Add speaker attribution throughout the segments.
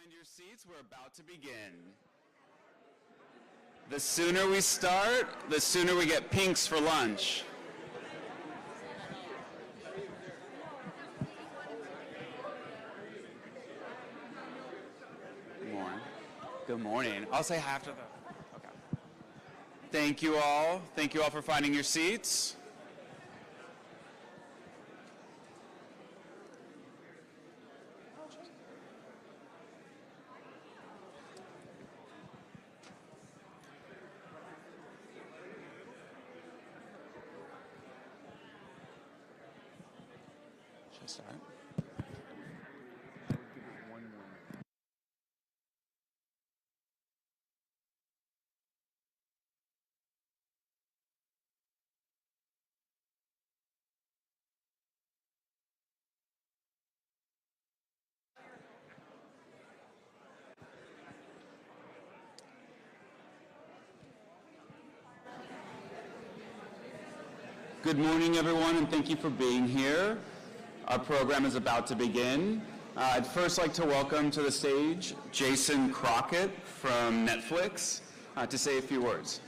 Speaker 1: find your seats, we're about to begin. The sooner we start, the sooner we get pinks for lunch. Good morning. Good morning. I'll say hi after the, okay. Thank you all. Thank you all for finding your seats. Start. Good morning, everyone, and thank you for being here. Our program is about to begin. I'd first like to welcome to the stage Jason Crockett from Netflix to say a few words.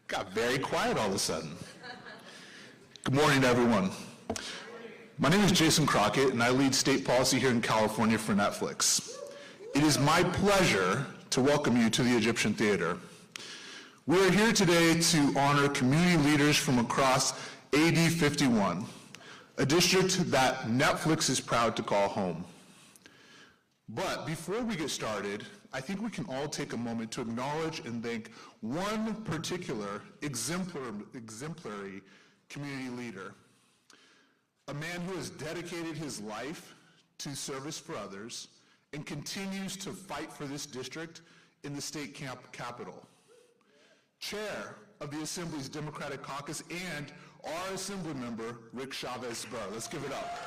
Speaker 2: Got very quiet all of a sudden. Good morning, everyone. My name is Jason Crockett, and I lead state policy here in California for Netflix. It is my pleasure to welcome you to the Egyptian Theater. We are here today to honor community leaders from across AD 51, a district that Netflix is proud to call home. But before we get started, I think we can all take a moment to acknowledge and thank one particular exemplary community leader. A man who has dedicated his life to service for others and continues to fight for this district in the state capital. Chair of the Assembly's Democratic Caucus and our Assemblymember Rick Chavez Zbur. Let's give it up.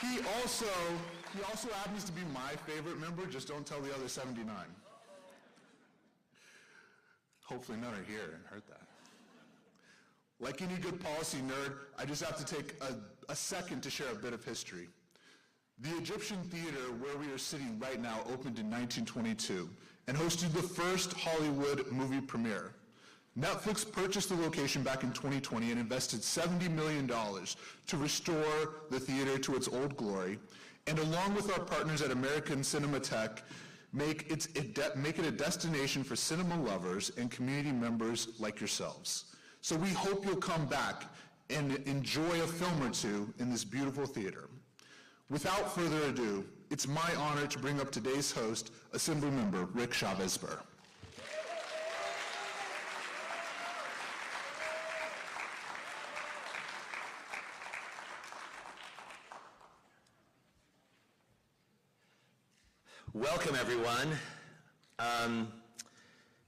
Speaker 2: He also happens to be my favorite member, just don't tell the other 79. Hopefully none are here and heard that. Like any good policy nerd, I just have to take a second to share a bit of history. The Egyptian Theater, where we are sitting right now, opened in 1922 and hosted the first Hollywood movie premiere. Netflix purchased the location back in 2020 and invested $70 million to restore the theater to its old glory, and along with our partners at American Cinematheque, make it a destination for cinema lovers and community members like yourselves. So we hope you'll come back and enjoy a film or two in this beautiful theater. Without further ado, it's my honor to bring up today's host, Assemblymember Rick Chavez Zbur.
Speaker 3: Welcome, everyone.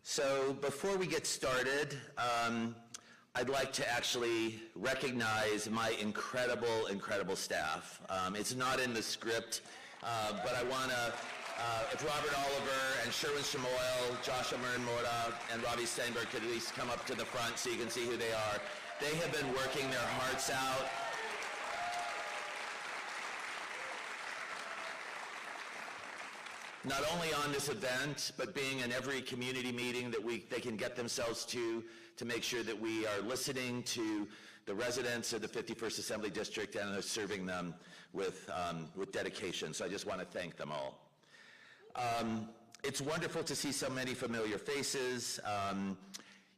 Speaker 3: So before we get started, I'd like to actually recognize my incredible staff. It's not in the script, but I want to, if Robert Oliver and Sherwin Shamoil, Joshua Mora, and Robbie Steinberg could at least come up to the front so you can see who they are. They have been working their hearts out. Not only on this event, but being in every community meeting that they can get themselves to make sure that we are listening to the residents of the 51st Assembly District and are serving them with dedication. So I just want to thank them all. It's wonderful to see so many familiar faces.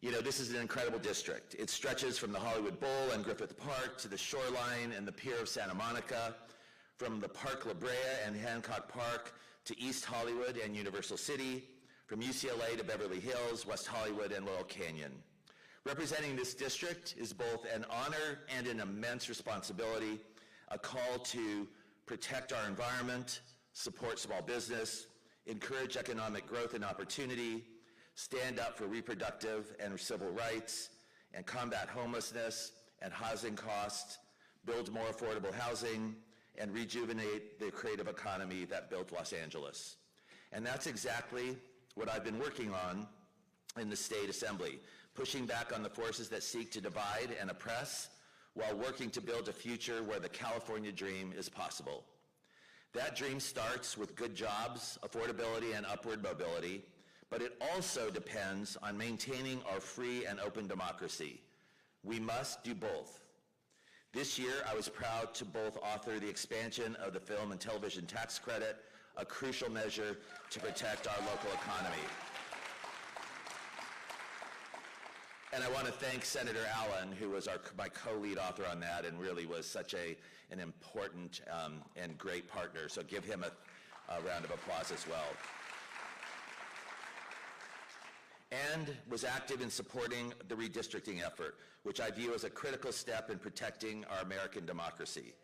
Speaker 3: You know, this is an incredible district. It stretches from the Hollywood Bowl and Griffith Park to the shoreline and the Pier of Santa Monica, from the Park La Brea and Hancock Park to East Hollywood and Universal City, from UCLA to Beverly Hills, West Hollywood, and Laurel Canyon. Representing this district is both an honor and an immense responsibility, a call to protect our environment, support small business, encourage economic growth and opportunity, stand up for reproductive and civil rights, and combat homelessness and housing costs, build more affordable housing, and rejuvenate the creative economy that built Los Angeles. And that's exactly what I've been working on in the State Assembly, pushing back on the forces that seek to divide and oppress while working to build a future where the California dream is possible. That dream starts with good jobs, affordability, and upward mobility, but it also depends on maintaining our free and open democracy. We must do both. This year, I was proud to both author the expansion of the film and television tax credit, a crucial measure to protect our local economy. And I want to thank Senator Allen, who was my co-lead author on that and really was such an important and great partner. So give him a round of applause as well. And was active in supporting the redistricting effort, which I view as a critical step in protecting our American democracy.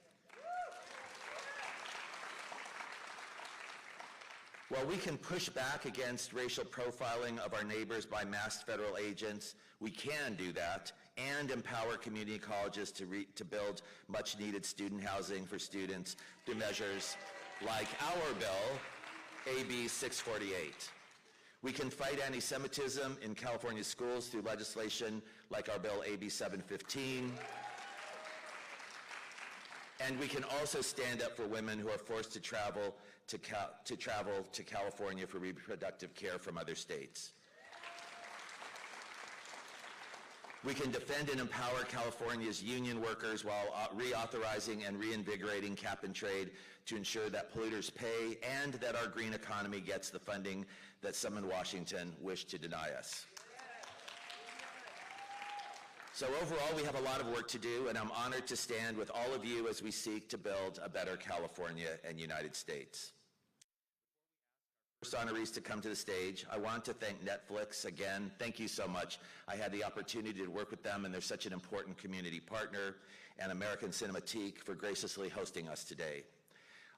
Speaker 3: While we can push back against racial profiling of our neighbors by masked federal agents, we can do that and empower community colleges to build much-needed student housing for students through measures like our bill, AB 648. We can fight anti-Semitism in California schools through legislation like our bill, AB 715. And we can also stand up for women who are forced to travel to California for reproductive care from other states. We can defend and empower California's union workers while reauthorizing and reinvigorating cap and trade to ensure that polluters pay and that our green economy gets the funding that some in Washington wish to deny us. So overall, we have a lot of work to do, and I'm honored to stand with all of you as we seek to build a better California and United States. First honorees to come to the stage, I want to thank Netflix again. Thank you so much. I had the opportunity to work with them, and they're such an important community partner, and American Cinematique for graciously hosting us today.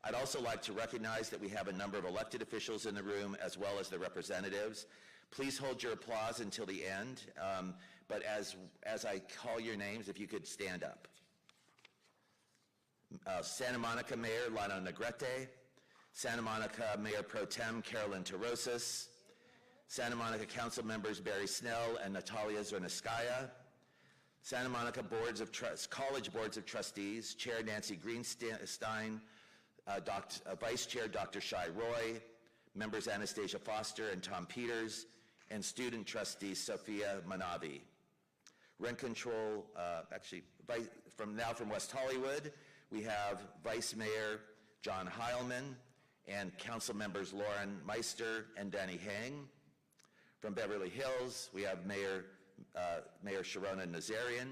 Speaker 3: I'd also like to recognize that we have a number of elected officials in the room, as well as the representatives. Please hold your applause until the end, but as I call your names, if you could stand up. Santa Monica Mayor Lana Negrete, Santa Monica Mayor Pro Tem Carolyn Terosas, Santa Monica Council members Barry Snell and Natalia Zorniskaya, Santa Monica College Boards of Trustees, Chair Nancy Greenstein, Vice Chair Dr. Shai Roy, members Anastasia Foster and Tom Peters, and student trustee Sophia Manavi. Rent control, from West Hollywood, we have Vice Mayor John Heilman and council members Lauren Meister and Danny Hang. From Beverly Hills, we have Mayor Sharona Nazarian.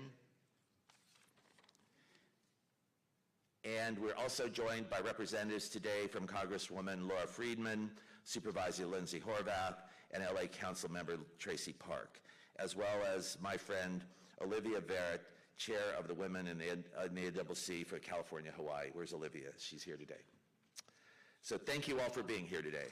Speaker 3: And we're also joined by representatives today from Congresswoman Laura Friedman, Supervisor Lindsay Horvath, and LA Council Member Tracy Park, as well as my friend Olivia Barrett, Chair of the Women in the NAACC for California, Hawaii. Where's Olivia? She's here today. So thank you all for being here today.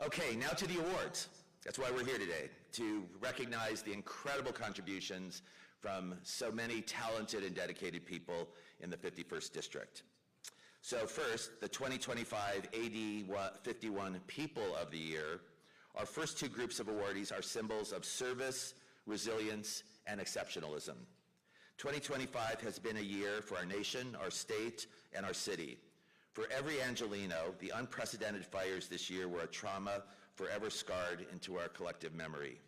Speaker 3: Okay, now to the awards. That's why we're here today, to recognize the incredible contributions from so many talented and dedicated people in the 51st District. So first, the 2025 AD 51 People of the Year. Our first two groups of awardees are symbols of service, resilience, and exceptionalism. 2025 has been a year for our nation, our state, and our city. For every Angelino, the unprecedented fires this year were a trauma forever scarred into our collective memory.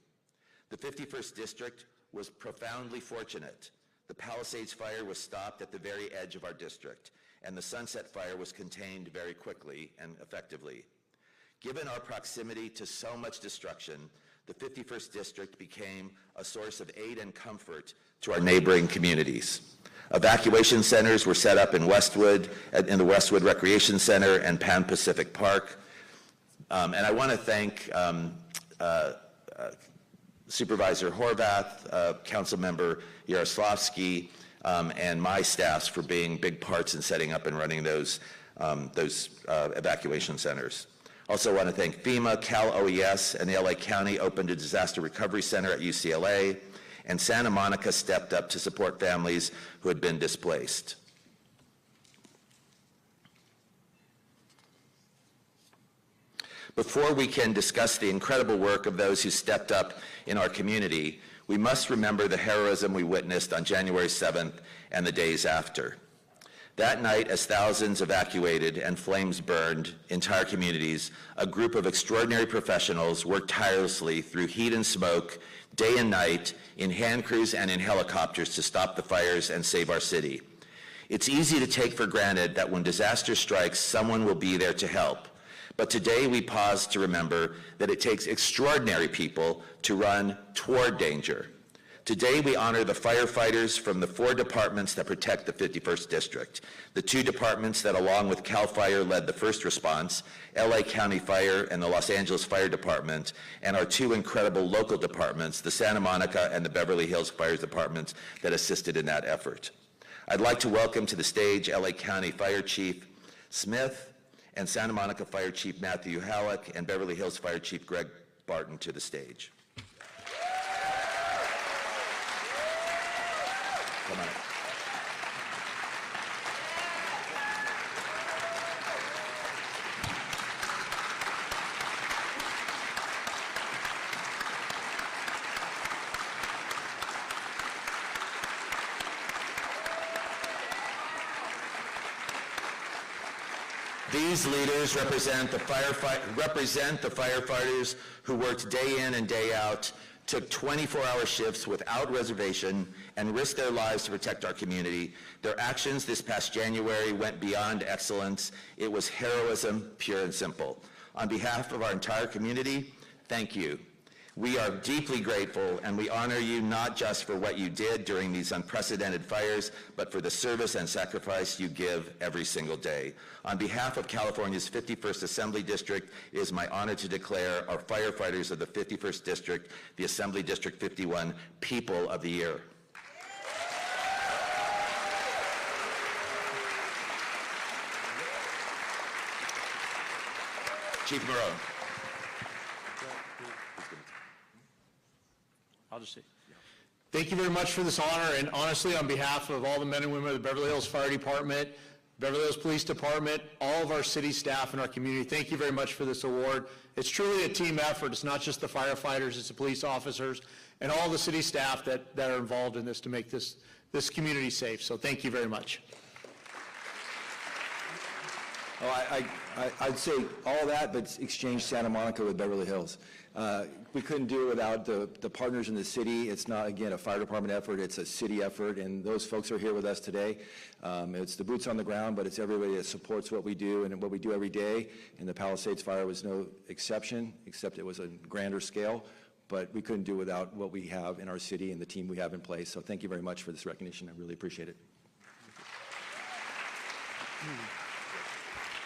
Speaker 3: The 51st District was profoundly fortunate. The Palisades fire was stopped at the very edge of our district, and the Sunset fire was contained very quickly and effectively. Given our proximity to so much destruction, the 51st District became a source of aid and comfort to our neighboring communities. Evacuation centers were set up in Westwood, in the Westwood Recreation Center and Pan Pacific Park. And I want to thank Supervisor Horvath, Councilmember Yaroslavsky, and my staffs for being big parts in setting up and running those evacuation centers. Also want to thank FEMA, Cal OES, and the LA County Open to Disaster Recovery Center at UCLA, and Santa Monica stepped up to support families who had been displaced. Before we can discuss the incredible work of those who stepped up in our community, we must remember the heroism we witnessed on January 7th and the days after. That night, as thousands evacuated and flames burned entire communities, a group of extraordinary professionals worked tirelessly through heat and smoke, day and night, in hand crews and in helicopters to stop the fires and save our city. It's easy to take for granted that when disaster strikes, someone will be there to help. But today we pause to remember that it takes extraordinary people to run toward danger. Today we honor the firefighters from the 4 departments that protect the 51st District, the 2 departments that along with CAL FIRE led the first response, LA County Fire and the Los Angeles Fire Department, and our 2 incredible local departments, the Santa Monica and the Beverly Hills Fire Departments that assisted in that effort. I'd like to welcome to the stage LA County Fire Chief Smith and Santa Monica Fire Chief Matthew Halleck and Beverly Hills Fire Chief Greg Barton to the stage. Come on up. These leaders represent the firefighters who worked day in and day out, took 24-hour shifts without reservation, and risked their lives to protect our community. Their actions this past January went beyond excellence. It was heroism, pure and simple. On behalf of our entire community, thank you. We are deeply grateful, and we honor you not just for what you did during these unprecedented fires, but for the service and sacrifice you give every single day. On behalf of California's 51st Assembly District, it is my honor to declare our firefighters of the 51st District, the Assembly District 51, People of the Year. Chief Moreau.
Speaker 4: I'll just say, thank you very much for this honor, and honestly, on behalf of all the men and women of the Beverly Hills Fire Department, Beverly Hills Police Department, all of our city staff and our community, thank you very much for this award. It's truly a team effort. It's not just the firefighters, it's the police officers and all the city staff that are involved in this to make this community safe. So thank you very much.
Speaker 5: Oh, I'd say all that, but exchange Santa Monica with Beverly Hills. We couldn't do it without the partners in the city. It's not, again, a fire department effort, it's a city effort, and those folks are here with us today. It's the boots on the ground, but it's everybody that supports what we do and what we do every day, and the Palisades fire was no exception, except it was a grander scale, but we couldn't do it without what we have in our city and the team we have in place. So thank you very much for this recognition. I really appreciate it.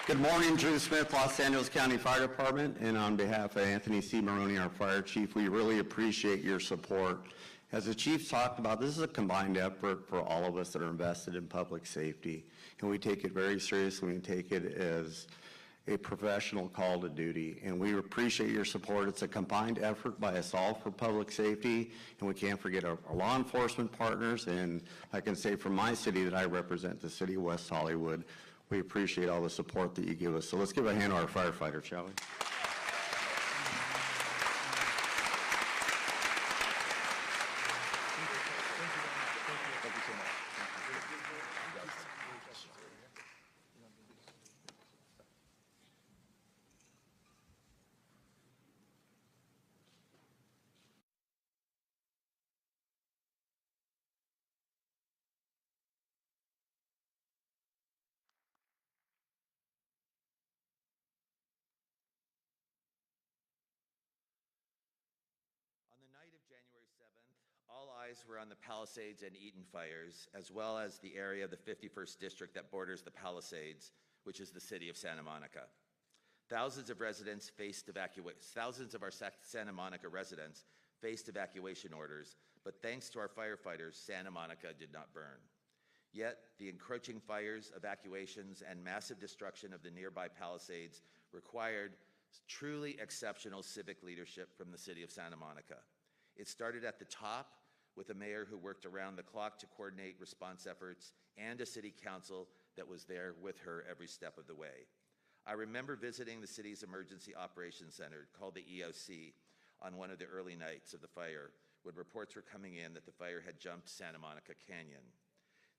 Speaker 6: Good morning, Drew Smith, Los Angeles County Fire Department, and on behalf of Anthony C. Maroney, our fire chief, we really appreciate your support. As the chief talked about, this is a combined effort for all of us that are invested in public safety, and we take it very seriously. We take it as a professional call to duty, and we appreciate your support. It's a combined effort by us all for public safety, and we can't forget our law enforcement partners, and I can say from my city that I represent, the city of West Hollywood, we appreciate all the support that you give us. So let's give a hand to our firefighters, shall we?
Speaker 3: On the night of January 7th, all eyes were on the Palisades and Eaton fires, as well as the area of the 51st District that borders the Palisades, which is the city of Santa Monica. Thousands of our Santa Monica residents faced evacuation orders, but thanks to our firefighters, Santa Monica did not burn. Yet, the encroaching fires, evacuations, and massive destruction of the nearby Palisades required truly exceptional civic leadership from the city of Santa Monica. It started at the top with a mayor who worked around the clock to coordinate response efforts and a city council that was there with her every step of the way. I remember visiting the city's emergency operations center, called the EOC, on one of the early nights of the fire, when reports were coming in that the fire had jumped Santa Monica Canyon.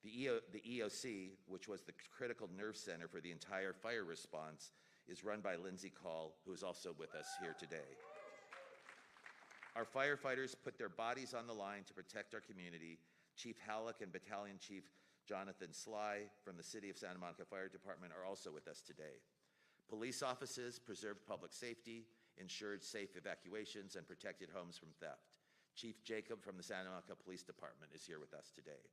Speaker 3: The EOC, which was the critical nerve center for the entire fire response, is run by Lindsay Call, who is also with us here today. Our firefighters put their bodies on the line to protect our community. Chief Halleck and Battalion Chief Jonathan Sly from the City of Santa Monica Fire Department are also with us today. Police offices preserved public safety, ensured safe evacuations, and protected homes from theft. Chief Jacob from the Santa Monica Police Department is here with us today.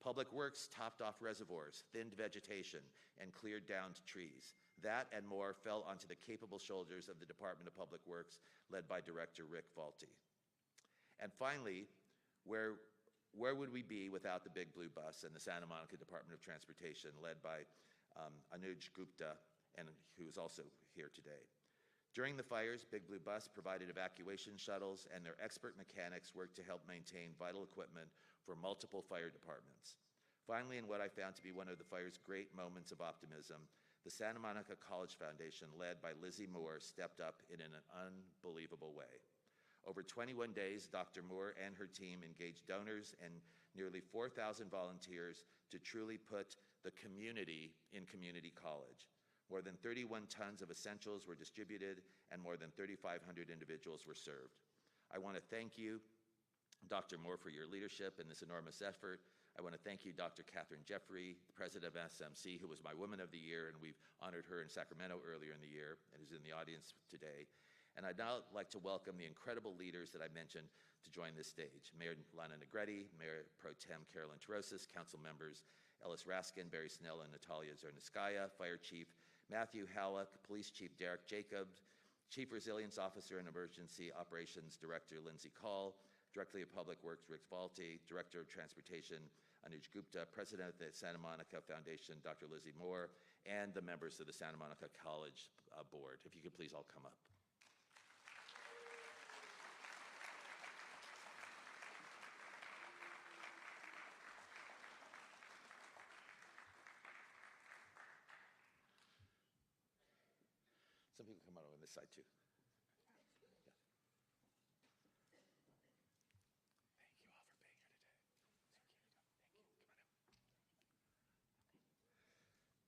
Speaker 3: Public Works topped off reservoirs, thinned vegetation, and cleared downed trees. That and more fell onto the capable shoulders of the Department of Public Works, led by Director Rick Chavez. And finally, where would we be without the Big Blue Bus and the Santa Monica Department of Transportation, led by Anuj Gupta, and who is also here today. During the fires, Big Blue Bus provided evacuation shuttles, and their expert mechanics worked to help maintain vital equipment for multiple fire departments. Finally, in what I found to be one of the fire's great moments of optimism, the Santa Monica College Foundation, led by Lizzie Moore, stepped up in an unbelievable way. Over 21 days, Dr. Moore and her team engaged donors and nearly 4,000 volunteers to truly put the community in community college. More than 31 tons of essentials were distributed, and more than 3,500 individuals were served. I want to thank you, Dr. Moore, for your leadership in this enormous effort. I want to thank you, Dr. Catherine Jeffrey, president of SMC, who was my Woman of the Year, and we've honored her in Sacramento earlier in the year, and is in the audience today. And I'd now like to welcome the incredible leaders that I mentioned to join this stage. Mayor Lana Negretti, Mayor Pro Tem Carolyn Terosis, council members Ellis Raskin, Barry Snell, and Natalia Zerniskaya, Fire Chief Matthew Halleck, Police Chief Derek Jacobs, Chief Resilience Officer and Emergency Operations Director Lindsay Call, Director of Public Works Rick Chavez, Director of Transportation Anuj Gupta, President of the Santa Monica Foundation Dr. Lizzie Moore, and the members of the Santa Monica College Board. If you could please all come up. Some people come out on this side too. Yeah. Thank you all for being here today. Thank you. Thank you. Come on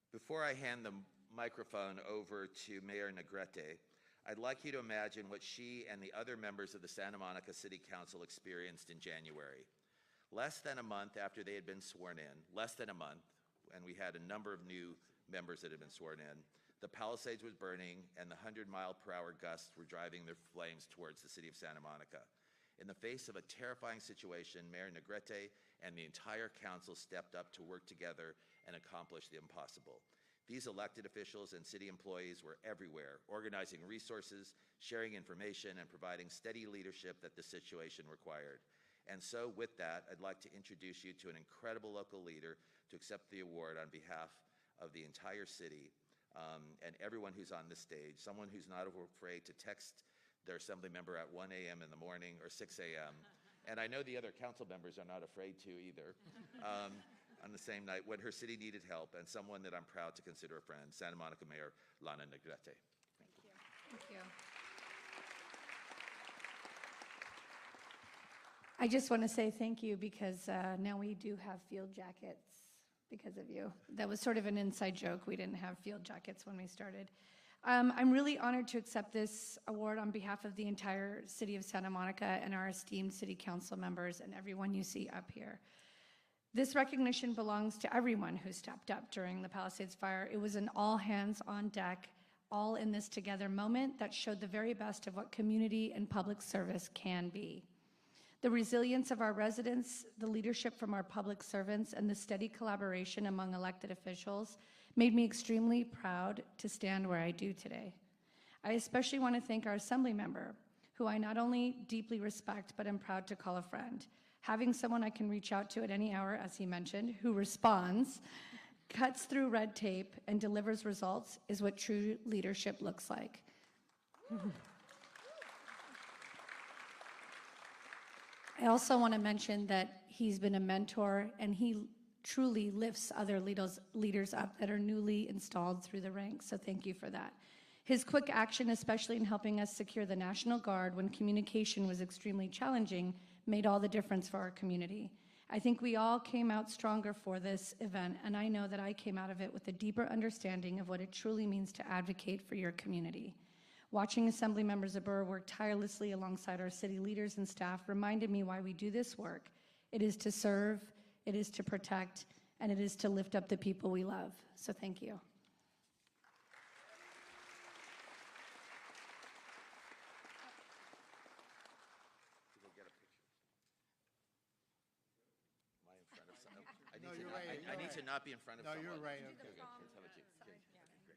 Speaker 3: out. Before I hand the microphone over to Mayor Negrete, I'd like you to imagine what she and the other members of the Santa Monica City Council experienced in January. Less than a month after they had been sworn in, less than a month, and we had a number of new members that had been sworn in, the Palisades was burning, and the 100-mile-per-hour gusts were driving their flames towards the city of Santa Monica. In the face of a terrifying situation, Mayor Negrete and the entire council stepped up to work together and accomplish the impossible. These elected officials and city employees were everywhere, organizing resources, sharing information, and providing steady leadership that the situation required. And so, with that, I'd like to introduce you to an incredible local leader to accept the award on behalf of the entire city. And everyone who's on this stage, someone who's not afraid to text their assembly member at 1 a.m. in the morning or 6 a.m. And I know the other council members are not afraid to either, on the same night when her city needed help, and someone that I'm proud to consider a friend, Santa Monica Mayor Lana Negrete.
Speaker 7: Thank you. Thank you. I just want to say thank you because now we do have field jackets. Because of you. That was sort of an inside joke. We didn't have field jackets when we started. I'm really honored to accept this award on behalf of the entire city of Santa Monica and our esteemed city council members and everyone you see up here. This recognition belongs to everyone who stepped up during the Palisades fire. It was an all hands on deck, all in this together moment that showed the very best of what community and public service can be. The resilience of our residents, the leadership from our public servants, and the steady collaboration among elected officials made me extremely proud to stand where I do today. I especially want to thank our assembly member, who I not only deeply respect, but am proud to call a friend. Having someone I can reach out to at any hour, as he mentioned, who responds, cuts through red tape, and delivers results is what true leadership looks like. I also want to mention that he's been a mentor, and he truly lifts other leaders up that are newly installed through the ranks, so thank you for that. His quick action, especially in helping us secure the National Guard when communication was extremely challenging, made all the difference for our community. I think we all came out stronger for this event, and I know that I came out of it with a deeper understanding of what it truly means to advocate for your community. Watching Assemblymember Zbur work tirelessly alongside our city leaders and staff reminded me why we do this work. It is to serve, it is to protect, and it is to lift up the people we love. So thank you.
Speaker 3: I need to not be in front of someone.
Speaker 4: No, you're right.
Speaker 3: Okay. How about you? Okay. Great.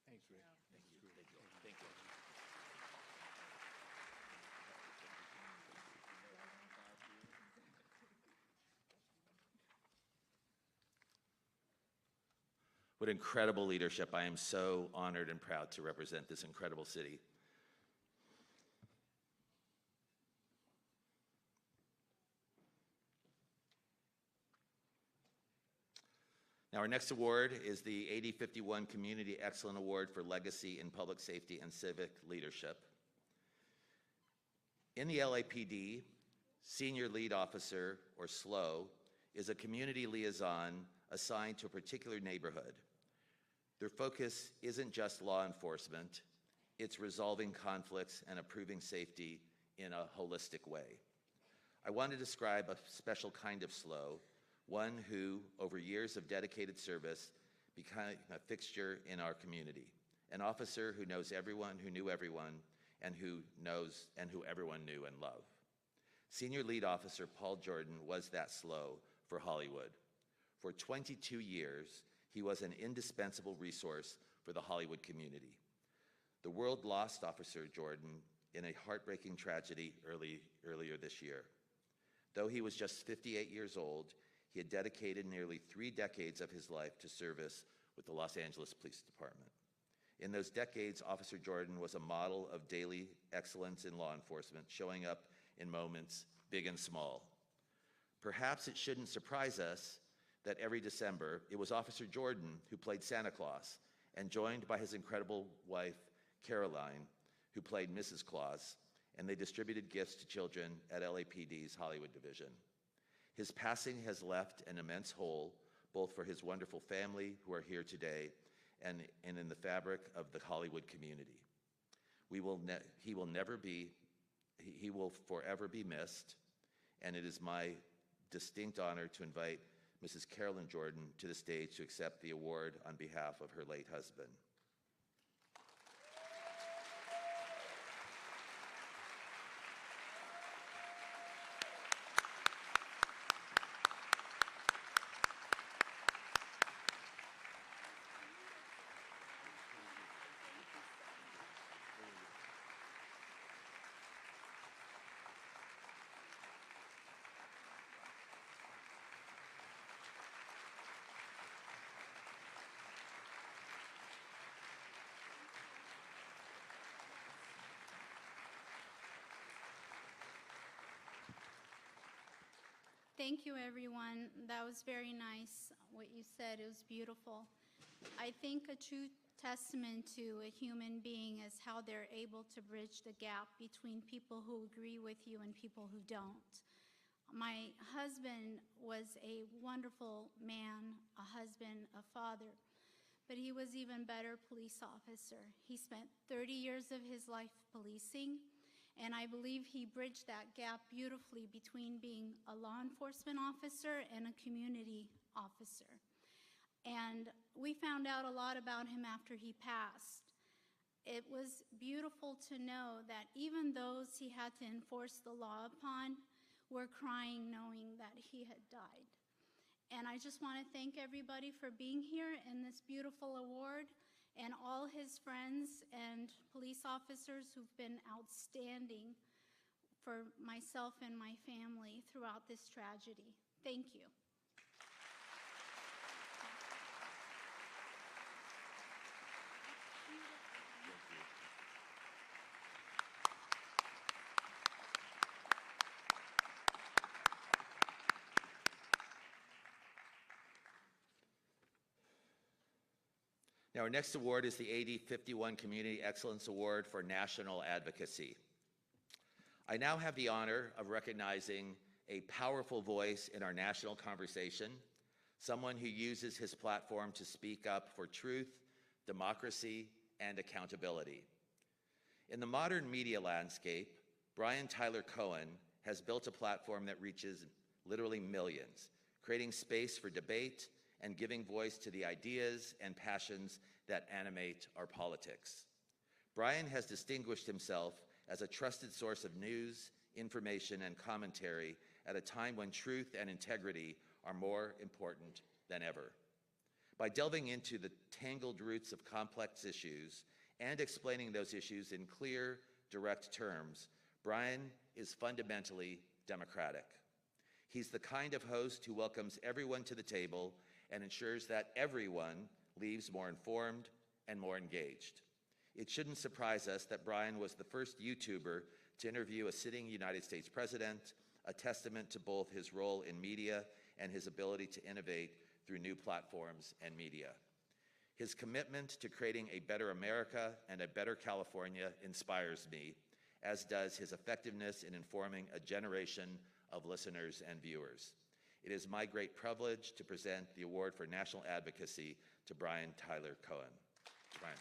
Speaker 3: Thank you.
Speaker 4: Thanks, Rick.
Speaker 3: Thank you. Thank you. Thank you. What incredible leadership. I am so honored and proud to represent this incredible city. Now, our next award is the 8051 Community Excellence Award for Legacy in Public Safety and Civic Leadership. In the LAPD, Senior Lead Officer, or SLO, is a community liaison assigned to a particular neighborhood. Their focus isn't just law enforcement, it's resolving conflicts and improving safety in a holistic way. I want to describe a special kind of SLO, one who, over years of dedicated service, became a fixture in our community. An officer who knows everyone who knew everyone, and who everyone knew and loved. Senior Lead Officer Paul Jordan was that SLO for Hollywood. For 22 years, he was an indispensable resource for the Hollywood community. The world lost Officer Jordan in a heartbreaking tragedy earlier this year. Though he was just 58 years old, he had dedicated nearly 3 decades of his life to service with the Los Angeles Police Department. In those decades, Officer Jordan was a model of daily excellence in law enforcement, showing up in moments big and small. Perhaps it shouldn't surprise us that every December, it was Officer Jordan who played Santa Claus, and joined by his incredible wife, Caroline, who played Mrs. Claus, and they distributed gifts to children at LAPD's Hollywood Division. His passing has left an immense hole, both for his wonderful family who are here today and in the fabric of the Hollywood community. He will forever be missed, and it is my distinct honor to invite Mrs. Carolyn Jordan to the stage to accept the award on behalf of her late husband.
Speaker 8: Thank you, everyone. That was very nice, what you said. It was beautiful. I think a true testament to a human being is how they're able to bridge the gap between people who agree with you and people who don't. My husband was a wonderful man, a husband, a father, but he was even better police officer. He spent 30 years of his life policing, and I believe he bridged that gap beautifully between being a law enforcement officer and a community officer. And we found out a lot about him after he passed. It was beautiful to know that even those he had to enforce the law upon were crying knowing that he had died. And I just want to thank everybody for being here in this beautiful award, and all his friends and police officers who've been outstanding for myself and my family throughout this tragedy. Thank you.
Speaker 3: Now, our next award is the AD 51 Community Excellence Award for National Advocacy. I now have the honor of recognizing a powerful voice in our national conversation, someone who uses his platform to speak up for truth, democracy, and accountability. In the modern media landscape, Brian Tyler Cohen has built a platform that reaches literally millions, creating space for debate and giving voice to the ideas and passions that animate our politics. Brian has distinguished himself as a trusted source of news, information, and commentary at a time when truth and integrity are more important than ever. By delving into the tangled roots of complex issues and explaining those issues in clear, direct terms, Brian is fundamentally democratic. He's the kind of host who welcomes everyone to the table and ensures that everyone leaves more informed and more engaged. It shouldn't surprise us that Brian was the first YouTuber to interview a sitting United States president, a testament to both his role in media and his ability to innovate through new platforms and media. His commitment to creating a better America and a better California inspires me, as does his effectiveness in informing a generation of listeners and viewers. It is my great privilege to present the Award for National Advocacy to Brian Tyler Cohen. Brian.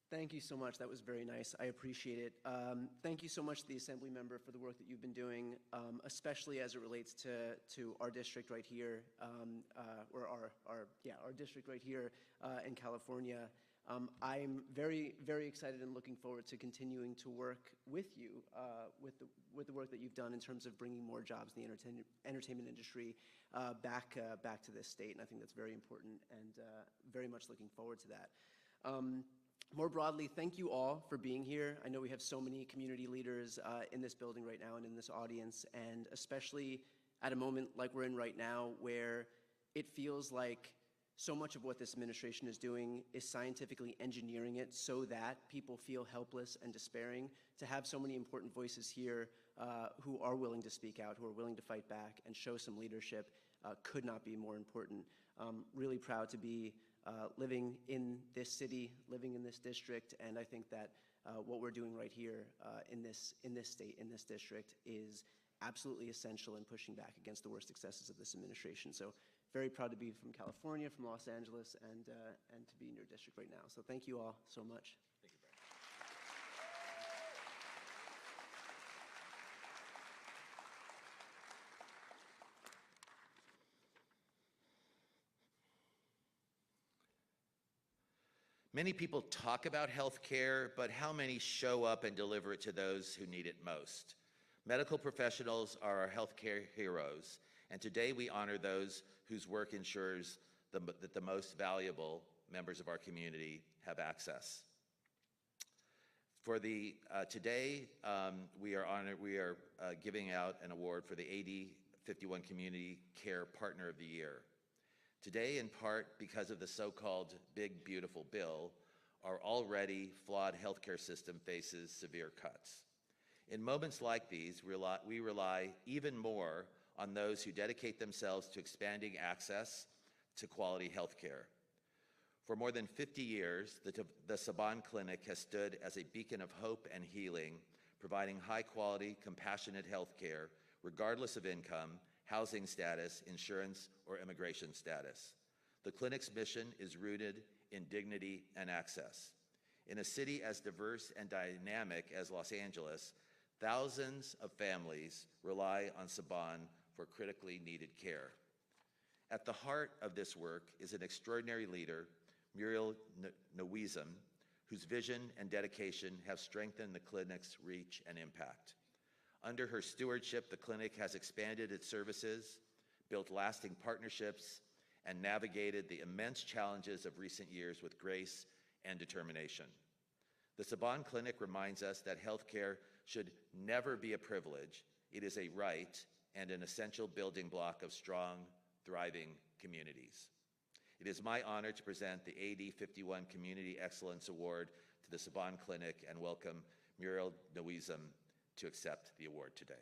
Speaker 9: Thank you so much. That was very nice. I appreciate it. Thank you so much to the Assembly member for the work that you've been doing, especially as it relates to our district right here, or our district right here in California. I'm very, very excited and looking forward to continuing to work with you with the work that you've done in terms of bringing more jobs in the entertainment industry back to this state, and I think that's very important, and very much looking forward to that. More broadly, thank you all for being here. I know we have so many community leaders in this building right now and in this audience, and especially at a moment like we're in right now where it feels like so much of what this administration is doing is scientifically engineering it so that people feel helpless and despairing. To have so many important voices here who are willing to speak out, who are willing to fight back and show some leadership could not be more important. Really proud to be living in this city, living in this district, and I think that what we're doing right here in this state, in this district, is absolutely essential in pushing back against the worst excesses of this administration. So very proud to be from California, from Los Angeles, and to be in your district right now. So thank you all so much.
Speaker 3: Thank you, Brian. Many people talk about health care, but how many show up and deliver it to those who need it most? Medical professionals are our healthcare heroes, and today we honor those whose work ensures that the most valuable members of our community have access. For today, we are giving out an award for the AD 51 Community Care Partner of the Year. Today, in part because of the so-called Big Beautiful Bill, our already flawed healthcare system faces severe cuts. In moments like these, we rely even more on those who dedicate themselves to expanding access to quality healthcare. For more than 50 years, the Saban Clinic has stood as a beacon of hope and healing, providing high-quality, compassionate healthcare, regardless of income, housing status, insurance, or immigration status. The clinic's mission is rooted in dignity and access. In a city as diverse and dynamic as Los Angeles, thousands of families rely on Saban for critically needed care. At the heart of this work is an extraordinary leader, Muriel Nowizem, whose vision and dedication have strengthened the clinic's reach and impact. Under her stewardship, the clinic has expanded its services, built lasting partnerships, and navigated the immense challenges of recent years with grace and determination. The Saban Clinic reminds us that healthcare should never be a privilege. It is a right and an essential building block of strong, thriving communities. It is my honor to present the AD 51 Community Excellence Award to the Saban Clinic and welcome Muriel Nowizem to accept the award today.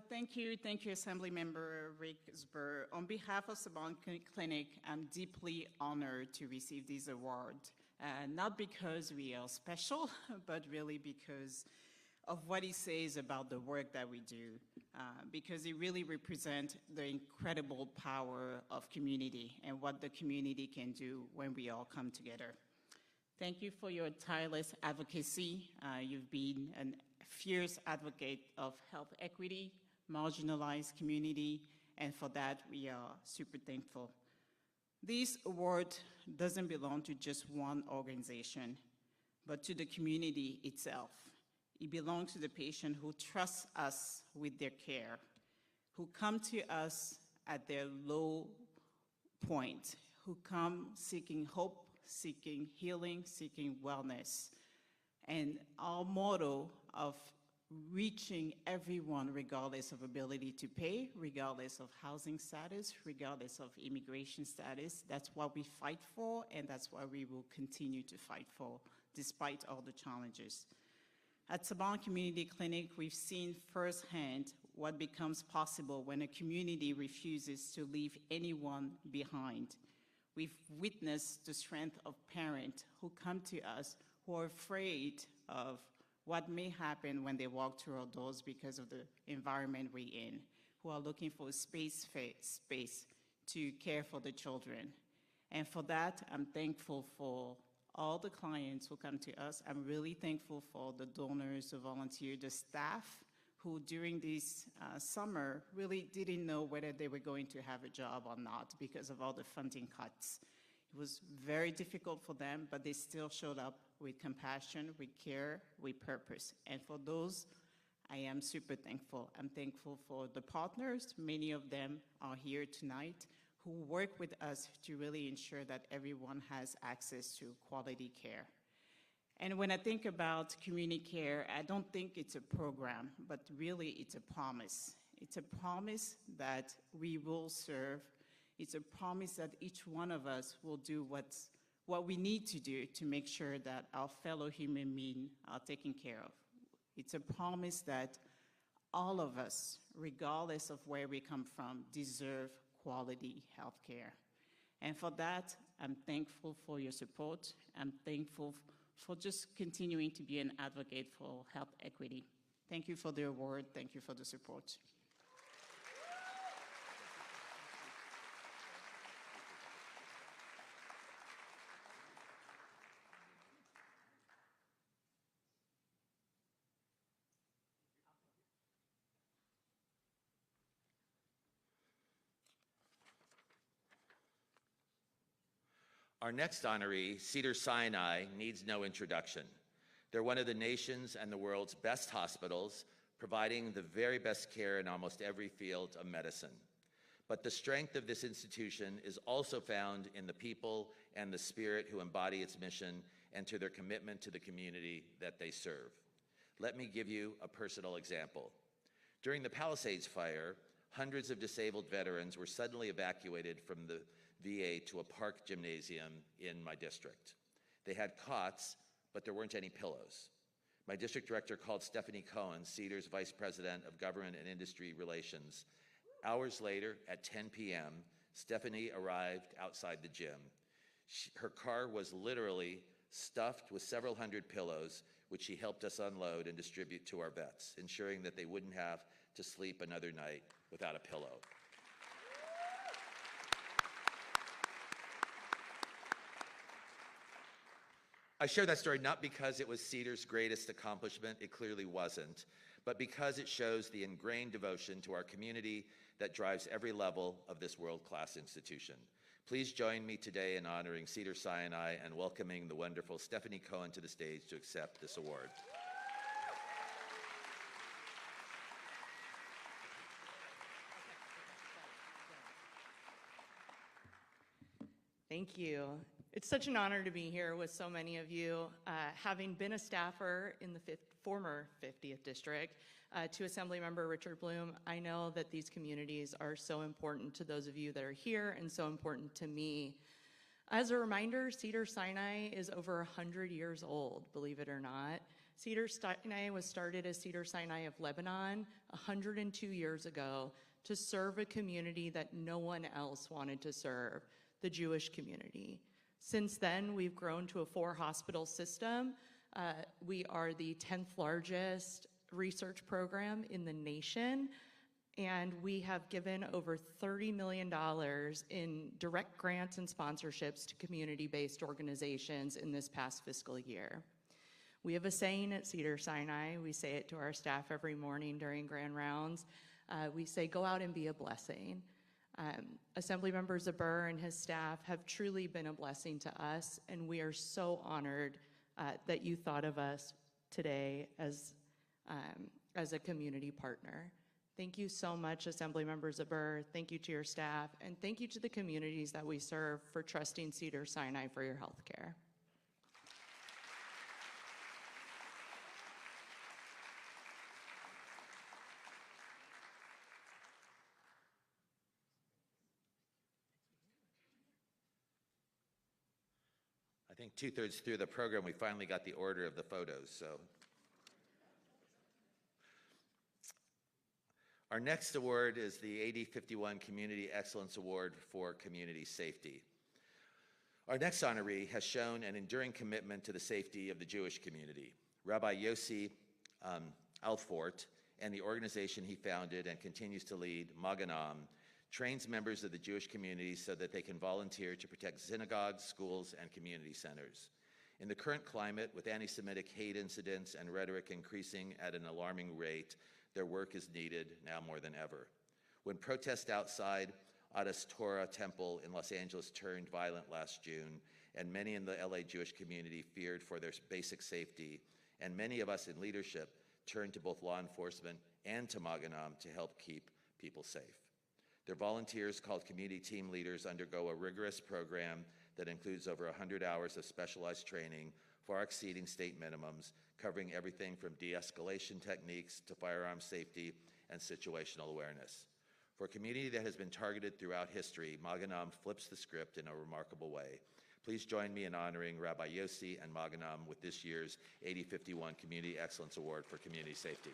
Speaker 10: Thank you, Assemblymember Rick Zbur. On behalf of Saban Clinic, I'm deeply honored to receive this award, not because we are special, but really because of what it says about the work that we do, because it really represents the incredible power of community and what the community can do when we all come together. Thank you for your tireless advocacy. You've been a fierce advocate of health equity, marginalized community, and for that we are super thankful. This award doesn't belong to just one organization, but to the community itself. It belongs to the patient who trusts us with their care, who come to us at their low point, who come seeking hope, seeking healing, seeking wellness. And our motto of reaching everyone regardless of ability to pay, regardless of housing status, regardless of immigration status, that's what we fight for, and that's what we will continue to fight for, despite all the challenges. At Saban Community Clinic, we've seen firsthand what becomes possible when a community refuses to leave anyone behind. We've witnessed the strength of parents who come to us who are afraid of what may happen when they walk through our doors because of the environment we're in, who are looking for a space to care for the children. And for that, I'm thankful for all the clients who come to us. I'm really thankful for the donors who volunteer, the staff who during this summer really didn't know whether they were going to have a job or not because of all the funding cuts. It was very difficult for them, but they still showed up with compassion, with care, with purpose. And for those, I am super thankful. I'm thankful for the partners. Many of them are here tonight who work with us to really ensure that everyone has access to quality care. And when I think about community care, I don't think it's a program, but really it's a promise. It's a promise that we will serve. It's a promise that each one of us will do what we need to do to make sure that our fellow human beings are taken care of. It's a promise that all of us, regardless of where we come from, deserve quality health care. And for that, I'm thankful for your support. I'm thankful for just continuing to be an advocate for health equity. Thank you for the award. Thank you for the support.
Speaker 3: Our next honoree, Cedars-Sinai, needs no introduction. They're one of the nation's and the world's best hospitals, providing the very best care in almost every field of medicine. But the strength of this institution is also found in the people and the spirit who embody its mission and to their commitment to the community that they serve. Let me give you a personal example. During the Palisades fire, hundreds of disabled veterans were suddenly evacuated from the VA to a park gymnasium in my district. They had cots, but there weren't any pillows. My district director called Stephanie Cohen, Cedars Vice President of Government and Industry Relations. Hours later, at 10 p.m., Stephanie arrived outside the gym. Her car was literally stuffed with several hundred pillows, which he helped us unload and distribute to our vets, ensuring that they wouldn't have to sleep another night without a pillow. I share that story not because it was Cedar's greatest accomplishment, it clearly wasn't, but because it shows the ingrained devotion to our community that drives every level of this world-class institution. Please join me today in honoring Cedars-Sinai and welcoming the wonderful Stephanie Cohen to the stage to accept this award.
Speaker 11: Thank you. It's such an honor to be here with so many of you. Having been a staffer in the former 50th District to Assemblymember Richard Bloom, I know that these communities are so important to those of you that are here and so important to me. As a reminder, Cedars-Sinai is over 100 years old, believe it or not. Cedars-Sinai was started as Cedars-Sinai of Lebanon 102 years ago to serve a community that no one else wanted to serve, the Jewish community. Since then, we've grown to a 4-hospital system. We are the 10th largest research program in the nation, and we have given over $30 million in direct grants and sponsorships to community-based organizations in this past fiscal year. We have a saying at Cedars-Sinai. We say it to our staff every morning during grand rounds. We say, go out and be a blessing. Assemblymember Zbur and his staff have truly been a blessing to us, and we are so honored that you thought of us today as a community partner. Thank you so much, Assemblymember Zbur. Thank you to your staff, and thank you to the communities that we serve for trusting Cedars-Sinai for your health care.
Speaker 3: I think 2/3 through the program, we finally got the order of the photos, so. Our next award is the AD51 Community Excellence Award for Community Safety. Our next honoree has shown an enduring commitment to the safety of the Jewish community. Rabbi Yossi Alfort and the organization he founded and continues to lead, Maganam, trains members of the Jewish community so that they can volunteer to protect synagogues, schools, and community centers. In the current climate, with anti-Semitic hate incidents and rhetoric increasing at an alarming rate, their work is needed now more than ever. When protests outside Adas Torah Temple in Los Angeles turned violent last June, and many in the LA Jewish community feared for their basic safety, and many of us in leadership turned to both law enforcement and to Maganam to help keep people safe. Their volunteers, called community team leaders, undergo a rigorous program that includes over 100 hours of specialized training, far exceeding state minimums, covering everything from de-escalation techniques to firearm safety and situational awareness. For a community that has been targeted throughout history, Maganam flips the script in a remarkable way. Please join me in honoring Rabbi Yossi and Maganam with this year's AD51 Community Excellence Award for Community Safety.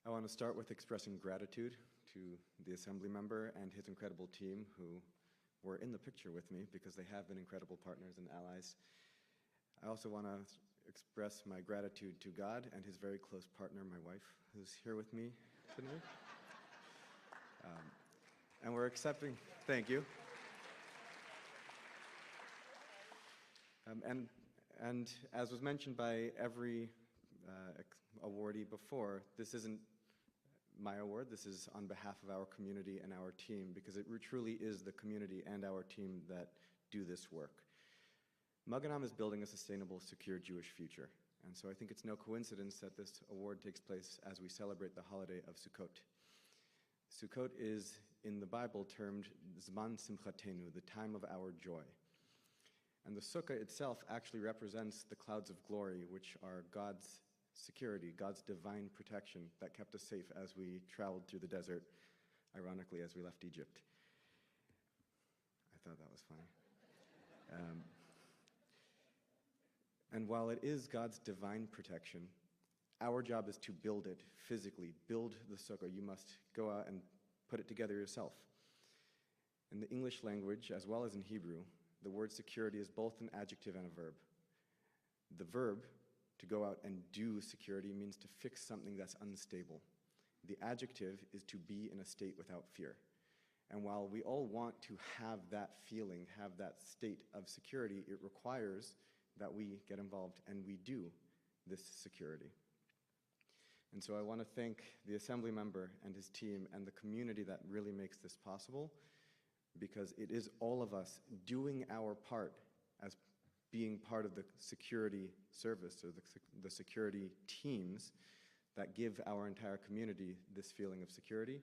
Speaker 12: I want to start with expressing gratitude to the Assembly member and his incredible team who were in the picture with me because they have been incredible partners and allies. I also want to express my gratitude to God and his very close partner, my wife, who's here with me today. And we're accepting, thank you. And as was mentioned by every awardee before, this isn't my award, this is on behalf of our community and our team, because it truly is the community and our team that do this work. Maganam is building a sustainable, secure Jewish future, and so I think it's no coincidence that this award takes place as we celebrate the holiday of Sukkot. Sukkot is, in the Bible, termed Zman Simchatenu, the time of our joy. And the sukkah itself actually represents the clouds of glory, which are God's security, God's divine protection that kept us safe as we traveled through the desert, ironically, as we left Egypt. I thought that was funny. And while it is God's divine protection, Our job is to build it physically, build the sukkah. You must go out and put it together yourself. In the English language, as well as in Hebrew, the word security is both an adjective and a verb. The verb, to go out and do security, means to fix something that's unstable. The adjective is to be in a state without fear. And while we all want to have that feeling, have that state of security, it requires that we get involved, and we do this security. And so I want to thank the Assembly member and his team and the community that really makes this possible, because it is all of us doing our part as being part of the security service or the security teams that give our entire community this feeling of security,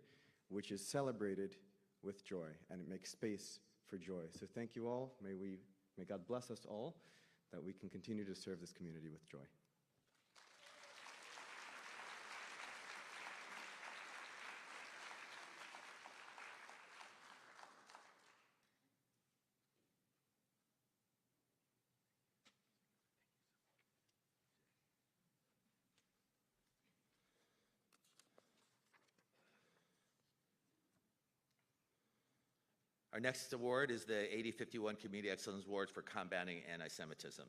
Speaker 12: which is celebrated with joy, and it makes space for joy. So thank you all. May God bless us all, that we can continue to serve this community with joy.
Speaker 3: Our next award is the 8051 Community Excellence Award for Combating Anti-Semitism.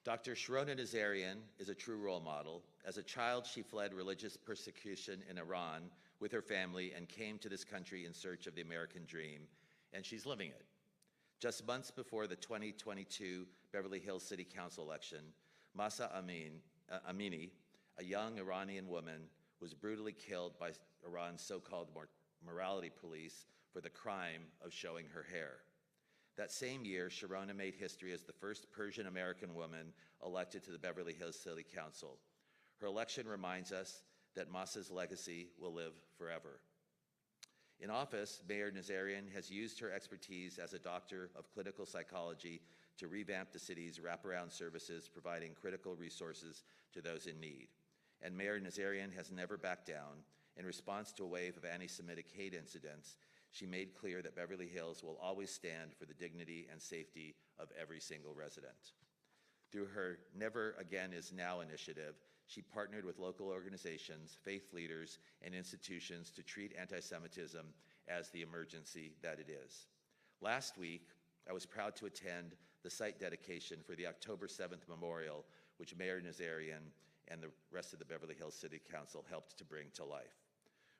Speaker 3: Dr. Sharona Nazarian is a true role model. As a child, she fled religious persecution in Iran with her family and came to this country in search of the American dream, and she's living it. Just months before the 2022 Beverly Hills City Council election, Mahsa Amini, a young Iranian woman, was brutally killed by Iran's so-called morality police for the crime of showing her hair. That same year, Sharona made history as the first Persian-American woman elected to the Beverly Hills City Council. Her election reminds us that Mahsa's legacy will live forever. In office, Mayor Nazarian has used her expertise as a doctor of clinical psychology to revamp the city's wraparound services, providing critical resources to those in need. And Mayor Nazarian has never backed down. In response to a wave of anti-Semitic hate incidents, she made clear that Beverly Hills will always stand for the dignity and safety of every single resident. Through her Never Again Is Now initiative, she partnered with local organizations, faith leaders, and institutions to treat anti-Semitism as the emergency that it is. Last week, I was proud to attend the site dedication for the October 7th memorial, which Mayor Nazarian and the rest of the Beverly Hills City Council helped to bring to life.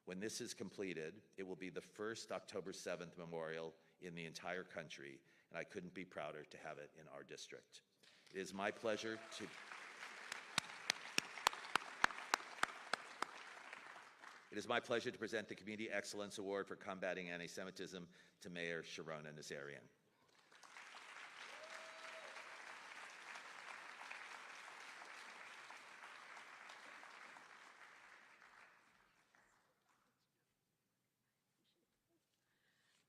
Speaker 3: When this is completed, it will be the first October 7th memorial in the entire country, and I couldn't be prouder to have it in our district. It is my pleasure to present the Community Excellence Award for Combating Anti-Semitism to Mayor Sharona Nazarian.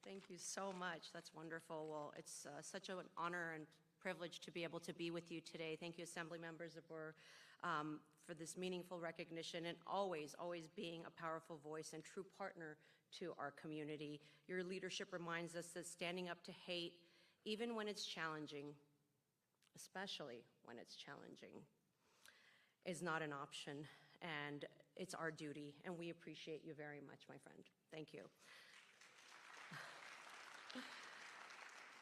Speaker 13: Thank you so much. That's wonderful. Well, it's such an honor and privilege to be able to be with you today. Thank you, Assemblymember Zbur, for this meaningful recognition and always being a powerful voice and true partner to our community. Your leadership reminds us that standing up to hate, even when it's challenging, especially when it's challenging, is not an option, and it's our duty, and we appreciate you very much, my friend. Thank you.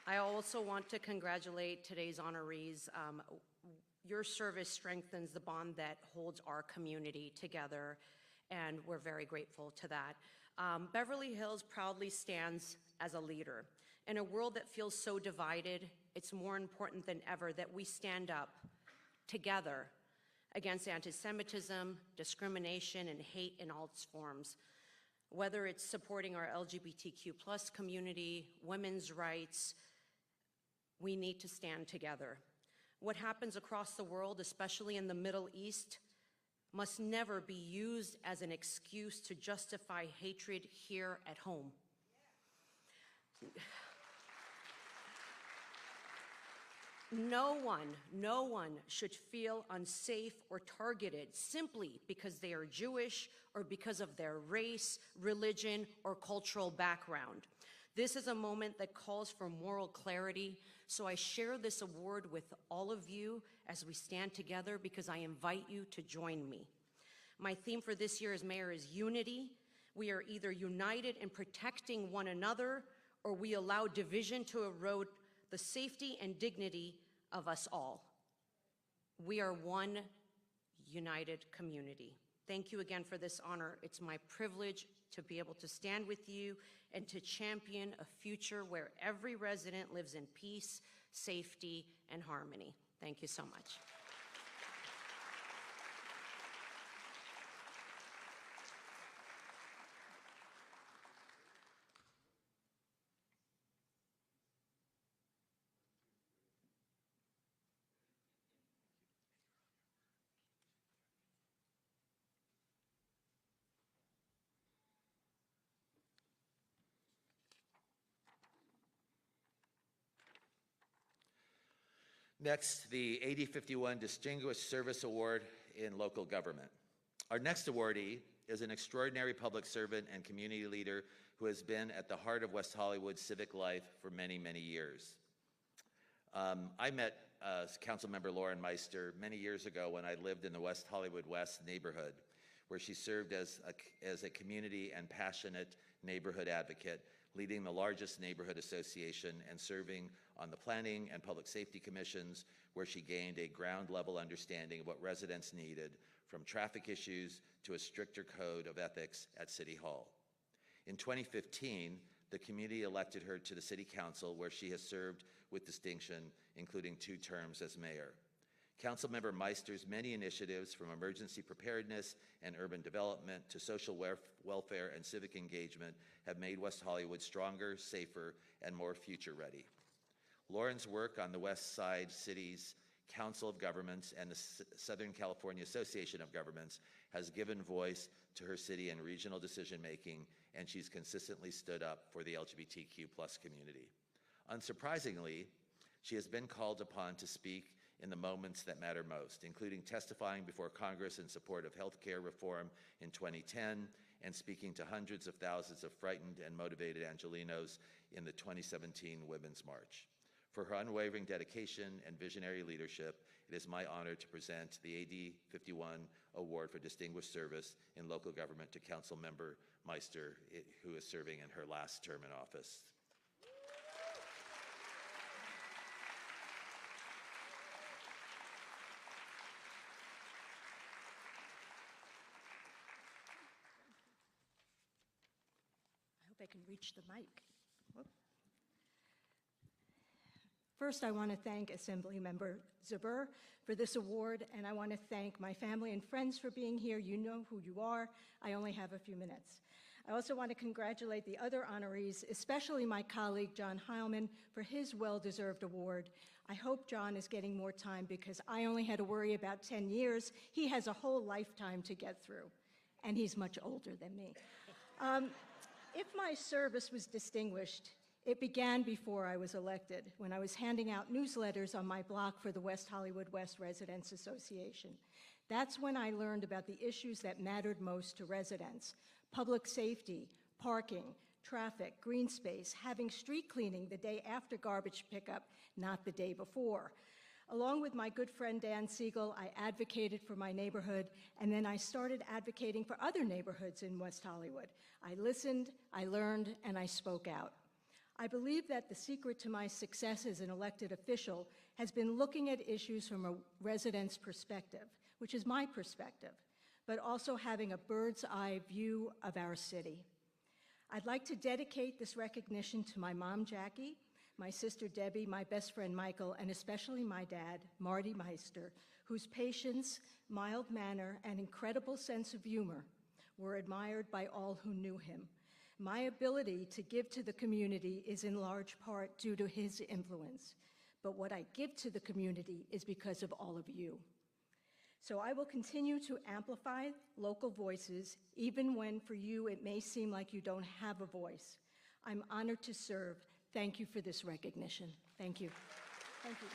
Speaker 13: I also want to congratulate today's honorees. Your service strengthens the bond that holds our community together, and we're very grateful to that. Beverly Hills proudly stands as a leader. In a world that feels so divided, it's more important than ever that we stand up together against anti-Semitism, discrimination, and hate in all its forms. Whether it's supporting our LGBTQ+ community, women's rights, we need to stand together. What happens across the world, especially in the Middle East, must never be used as an excuse to justify hatred here at home. No one should feel unsafe or targeted simply because they are Jewish or because of their race, religion, or cultural background. This is a moment that calls for moral clarity, so I share this award with all of you as we stand together because I invite you to join me. My theme for this year as mayor is unity. We are either united in protecting one another, or we allow division to erode the safety and dignity of us all. We are one united community. Thank you again for this honor. It's my privilege to be able to stand with you and to champion a future where every resident lives in peace, safety, and harmony. Thank you so much.
Speaker 3: Next, the AD 51 Distinguished Service Award in Local Government. Our next awardee is an extraordinary public servant and community leader who has been at the heart of West Hollywood's civic life for many, many years. I met Councilmember Lauren Meister many years ago when I lived in the West Hollywood West neighborhood, where she served as a community and passionate neighborhood advocate, leading the largest neighborhood association and serving on the Planning and Public Safety Commissions, where she gained a ground-level understanding of what residents needed, from traffic issues to a stricter code of ethics at City Hall. In 2015, the community elected her to the City Council, where she has served with distinction, including 2 terms as mayor. Councilmember Meister's many initiatives, from emergency preparedness and urban development to social welfare and civic engagement, have made West Hollywood stronger, safer, and more future-ready. Lauren's work on the West Side City's Council of Governments and the Southern California Association of Governments has given voice to her city and regional decision-making, and she's consistently stood up for the LGBTQ+ community. Unsurprisingly, she has been called upon to speak in the moments that matter most, including testifying before Congress in support of health care reform in 2010 and speaking to hundreds of thousands of frightened and motivated Angelenos in the 2017 Women's March. For her unwavering dedication and visionary leadership, it is my honor to present the AD 51 Award for Distinguished Service in Local Government to Councilmember Meister, who is serving in her last term in office.
Speaker 14: I hope I can reach the mic. Whoop. First, I want to thank Assemblymember Zbur for this award, and I want to thank my family and friends for being here. You know who you are. I only have a few minutes. I also want to congratulate the other honorees, especially my colleague John Heilman, for his well-deserved award. I hope John is getting more time because I only had to worry about 10 years. He has a whole lifetime to get through, and he's much older than me. If my service was distinguished, it began before I was elected, when I was handing out newsletters on my block for the West Hollywood West Residents Association. That's when I learned about the issues that mattered most to residents: public safety, parking, traffic, green space, having street cleaning the day after garbage pickup, not the day before. Along with my good friend Dan Siegel, I advocated for my neighborhood, and then I started advocating for other neighborhoods in West Hollywood. I listened, I learned, and I spoke out. I believe that the secret to my success as an elected official has been looking at issues from a resident's perspective, which is my perspective, but also having a bird's eye view of our city. I'd like to dedicate this recognition to my mom, Jackie, my sister, Debbie, my best friend, Michael, and especially my dad, Marty Meister, whose patience, mild manner, and incredible sense of humor were admired by all who knew him. My ability to give to the community is in large part due to his influence, but what I give to the community is because of all of you. So I will continue to amplify local voices, even when for you it may seem like you don't have a voice. I'm honored to serve. Thank you for this recognition. Thank you. Thank you.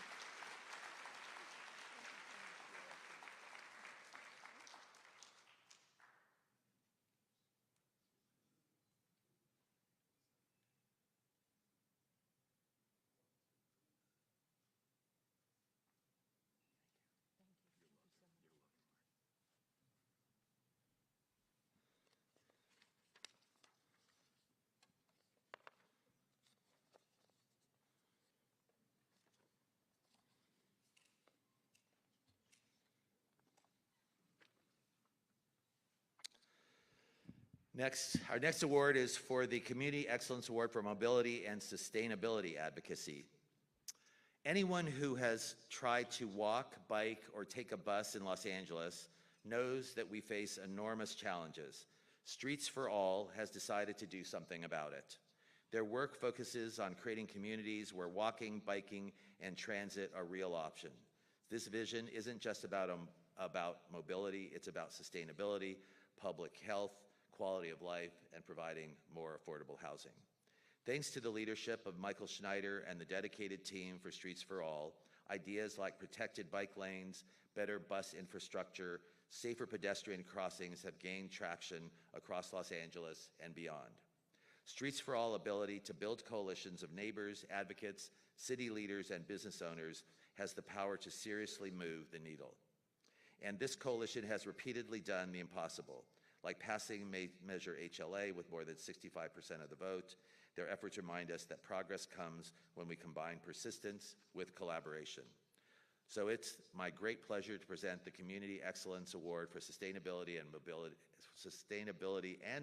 Speaker 3: Next, our next award is for the Community Excellence Award for Mobility and Sustainability Advocacy. Anyone who has tried to walk, bike, or take a bus in Los Angeles knows that we face enormous challenges. Streets for All has decided to do something about it. Their work focuses on creating communities where walking, biking, and transit are real options. This vision isn't just about mobility, it's about sustainability, public health, quality of life, and providing more affordable housing. Thanks to the leadership of Michael Schneider and the dedicated team for Streets for All, ideas like protected bike lanes, better bus infrastructure, safer pedestrian crossings have gained traction across Los Angeles and beyond. Streets for All ability to build coalitions of neighbors, advocates, city leaders, and business owners has the power to seriously move the needle. And this coalition has repeatedly done the impossible, like passing Measure HLA with more than 65% of the vote. Their efforts remind us that progress comes when we combine persistence with collaboration. So it's my great pleasure to present the Community Excellence Award for Sustainability and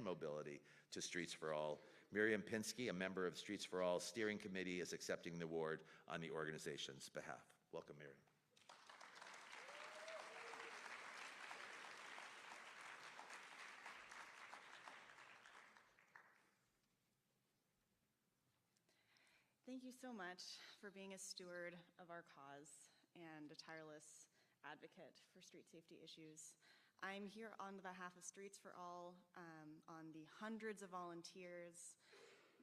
Speaker 3: Mobility to Streets for All. Miriam Pinsky, a member of Streets for All Steering Committee, is accepting the award on the organization's behalf. Welcome, Miriam.
Speaker 15: Thank you so much for being a steward of our cause and a tireless advocate for street safety issues. I'm here on behalf of Streets for All, on the hundreds of volunteers,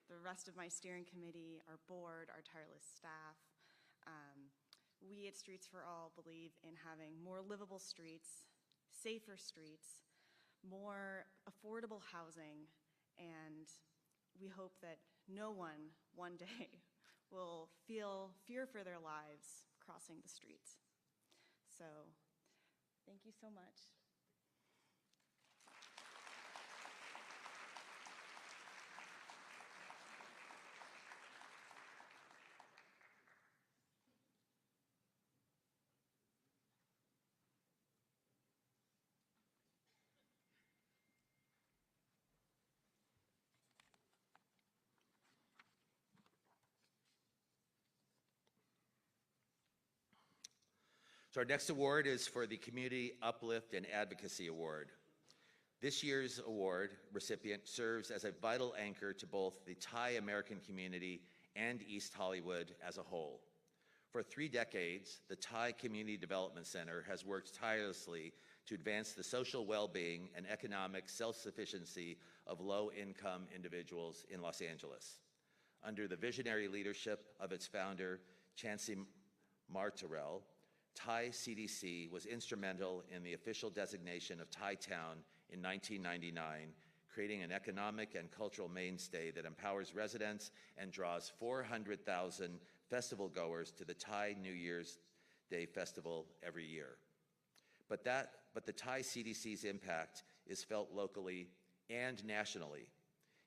Speaker 15: the rest of my steering committee, our board, our tireless staff. We at Streets for All believe in having more livable streets, safer streets, more affordable housing, and we hope that no one day will feel fear for their lives crossing the streets. So, thank you so much.
Speaker 3: So our next award is for the Community Uplift and Advocacy Award. This year's award recipient serves as a vital anchor to both the Thai American community and East Hollywood as a whole. For 3 decades, the Thai Community Development Center has worked tirelessly to advance the social well-being and economic self-sufficiency of low-income individuals in Los Angeles. Under the visionary leadership of its founder, Chansey Martorell, Thai CDC was instrumental in the official designation of Thai Town in 1999, creating an economic and cultural mainstay that empowers residents and draws 400,000 festival goers to the Thai New Year's Day Festival every year. But the Thai CDC's impact is felt locally and nationally.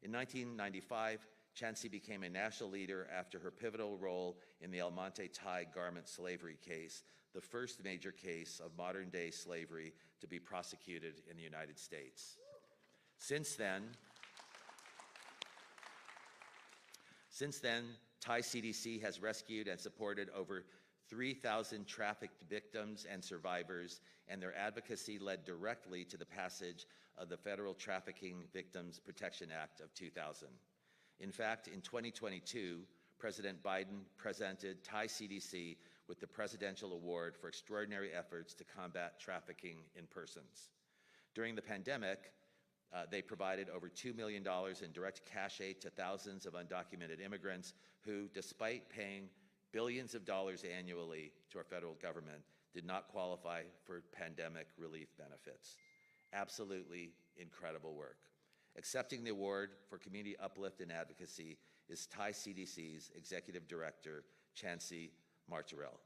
Speaker 3: In 1995, Chansey became a national leader after her pivotal role in the El Monte Thai garment slavery case, the first major case of modern-day slavery to be prosecuted in the United States. Since then, Thai CDC has rescued and supported over 3,000 trafficked victims and survivors, and their advocacy led directly to the passage of the Federal Trafficking Victims Protection Act of 2000. In fact, in 2022, President Biden presented Thai CDC with the Presidential Award for extraordinary efforts to combat trafficking in persons. During the pandemic, they provided over $2 million in direct cash aid to thousands of undocumented immigrants who, despite paying billions of dollars annually to our federal government, did not qualify for pandemic relief benefits. Absolutely incredible work. Accepting the award for Community Uplift and Advocacy is Thai CDC's Executive Director, Chansey Martorell.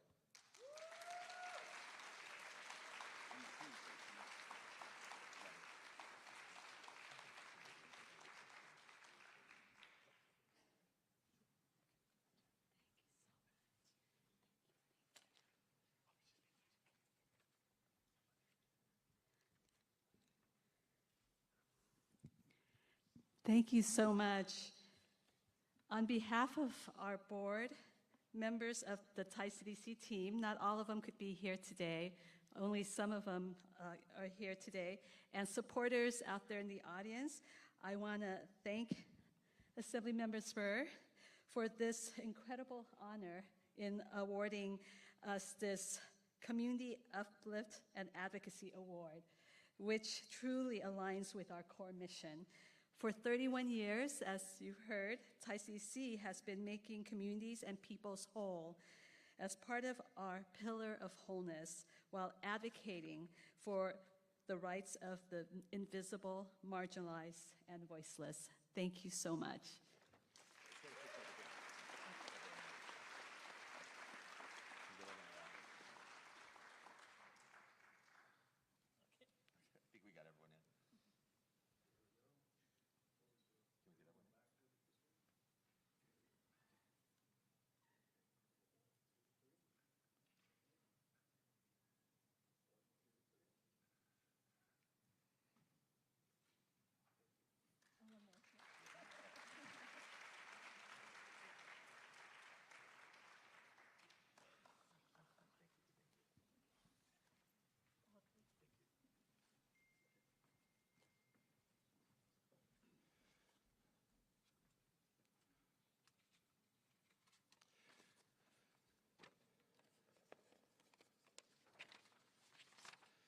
Speaker 16: Thank you so much. On behalf of our board, members of the Tri-CDC team, not all of them could be here today, only some of them are here today, and supporters out there in the audience, I want to thank Assemblymember Zbur for this incredible honor in awarding us this Community Uplift and Advocacy Award, which truly aligns with our core mission. For 31 years, as you've heard, Tri-CDC has been making communities and peoples whole as part of our pillar of wholeness while advocating for the rights of the invisible, marginalized, and voiceless. Thank you so much.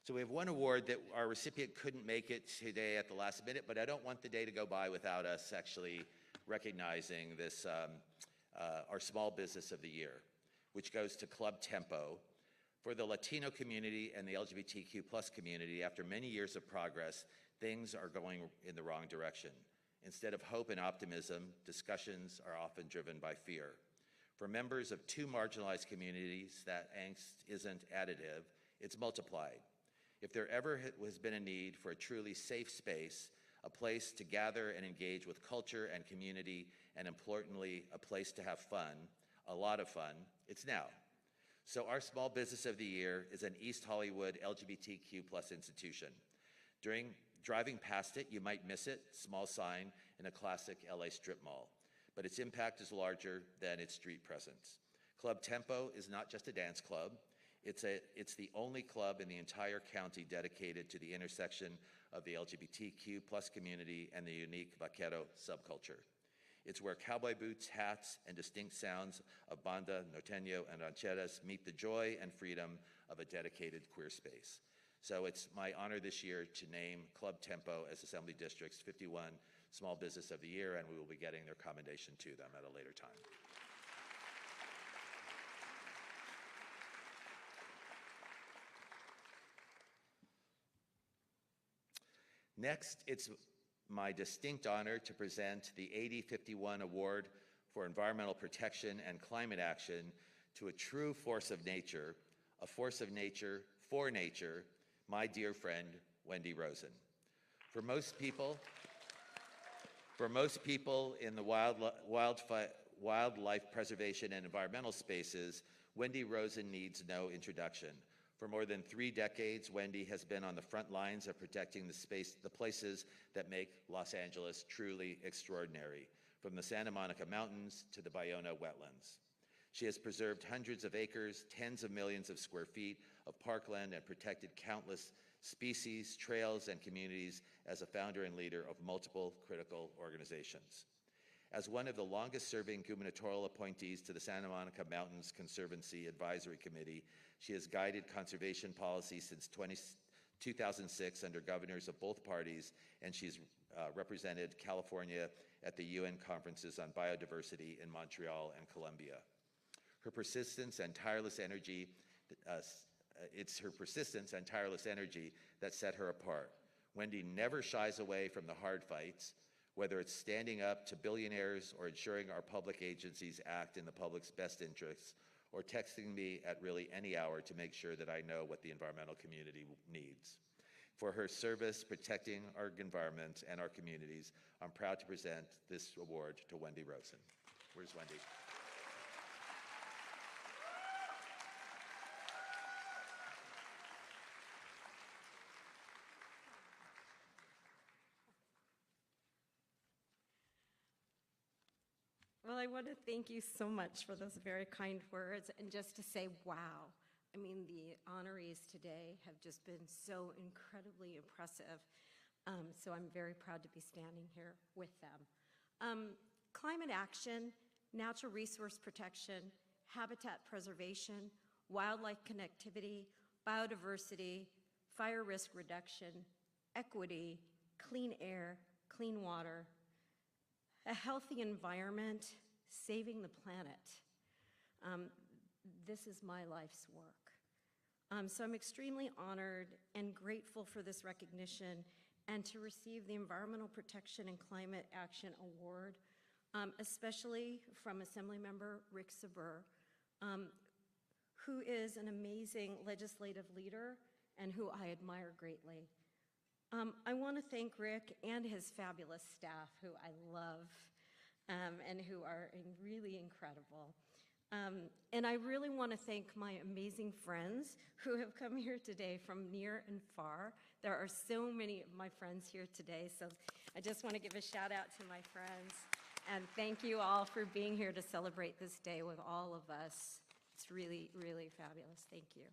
Speaker 3: So we have one award that our recipient couldn't make it today at the last minute, but I don't want the day to go by without us actually recognizing this, our Small Business of the Year, which goes to Club Tempo. For the Latino community and the LGBTQ plus community, after many years of progress, things are going in the wrong direction. Instead of hope and optimism, discussions are often driven by fear. For members of two marginalized communities, that angst isn't additive, it's multiplied. If there ever has been a need for a truly safe space, a place to gather and engage with culture and community, and importantly, a place to have fun, a lot of fun, it's now. So our Small Business of the Year is an East Hollywood LGBTQ plus institution. During driving past it, you might miss it, small sign in a classic LA strip mall, but its impact is larger than its street presence. Club Tempo is not just a dance club. It's the only club in the entire county dedicated to the intersection of the LGBTQ plus community and the unique vaquero subculture. It's where cowboy boots, hats, and distinct sounds of banda, norteño, and rancheras meet the joy and freedom of a dedicated queer space. So it's my honor this year to name Club Tempo as Assembly District's 51 Small Business of the Year, and we will be getting their commendation to them at a later time. Next, it's my distinct honor to present the 8051 Award for Environmental Protection and Climate Action to a true force of nature, a force of nature for nature, my dear friend, Wendy Rosen. For most people in the wildlife preservation and environmental spaces, Wendy Rosen needs no introduction. For more than 3 decades, Wendy has been on the front lines of protecting the places that make Los Angeles truly extraordinary, from the Santa Monica Mountains to the Bayona wetlands. She has preserved hundreds of acres, tens of millions of square feet of parkland, and protected countless species, trails, and communities as a founder and leader of multiple critical organizations. As one of the longest-serving gubernatorial appointees to the Santa Monica Mountains Conservancy Advisory Committee, she has guided conservation policy since 2006 under governors of both parties, and she's represented California at the UN conferences on biodiversity in Montreal and Colombia. Her persistence and tireless energy, it's her persistence and tireless energy that set her apart. Wendy never shies away from the hard fights, whether it's standing up to billionaires or ensuring our public agencies act in the public's best interests, or texting me at really any hour to make sure that I know what the environmental community needs. For her service protecting our environment and our communities, I'm proud to present this award to Wendy Rosen. Where's Wendy?
Speaker 17: Well, I want to thank you so much for those very kind words, and just to say, wow. I mean, the honorees today have just been so incredibly impressive. So I'm very proud to be standing here with them. Climate action, natural resource protection, habitat preservation, wildlife connectivity, biodiversity, fire risk reduction, equity, clean air, clean water, a healthy environment, saving the planet. This is my life's work. So I'm extremely honored and grateful for this recognition and to receive the Environmental Protection and Climate Action Award, especially from Assemblymember Rick Chavez Zbur, who is an amazing legislative leader and who I admire greatly. I want to thank Rick and his fabulous staff, who I love and who are really incredible. And I really want to thank my amazing friends who have come here today from near and far. There are so many of my friends here today, so I just want to give a shout out to my friends. And thank you all for being here to celebrate this day with all of us. It's really, really fabulous. Thank you.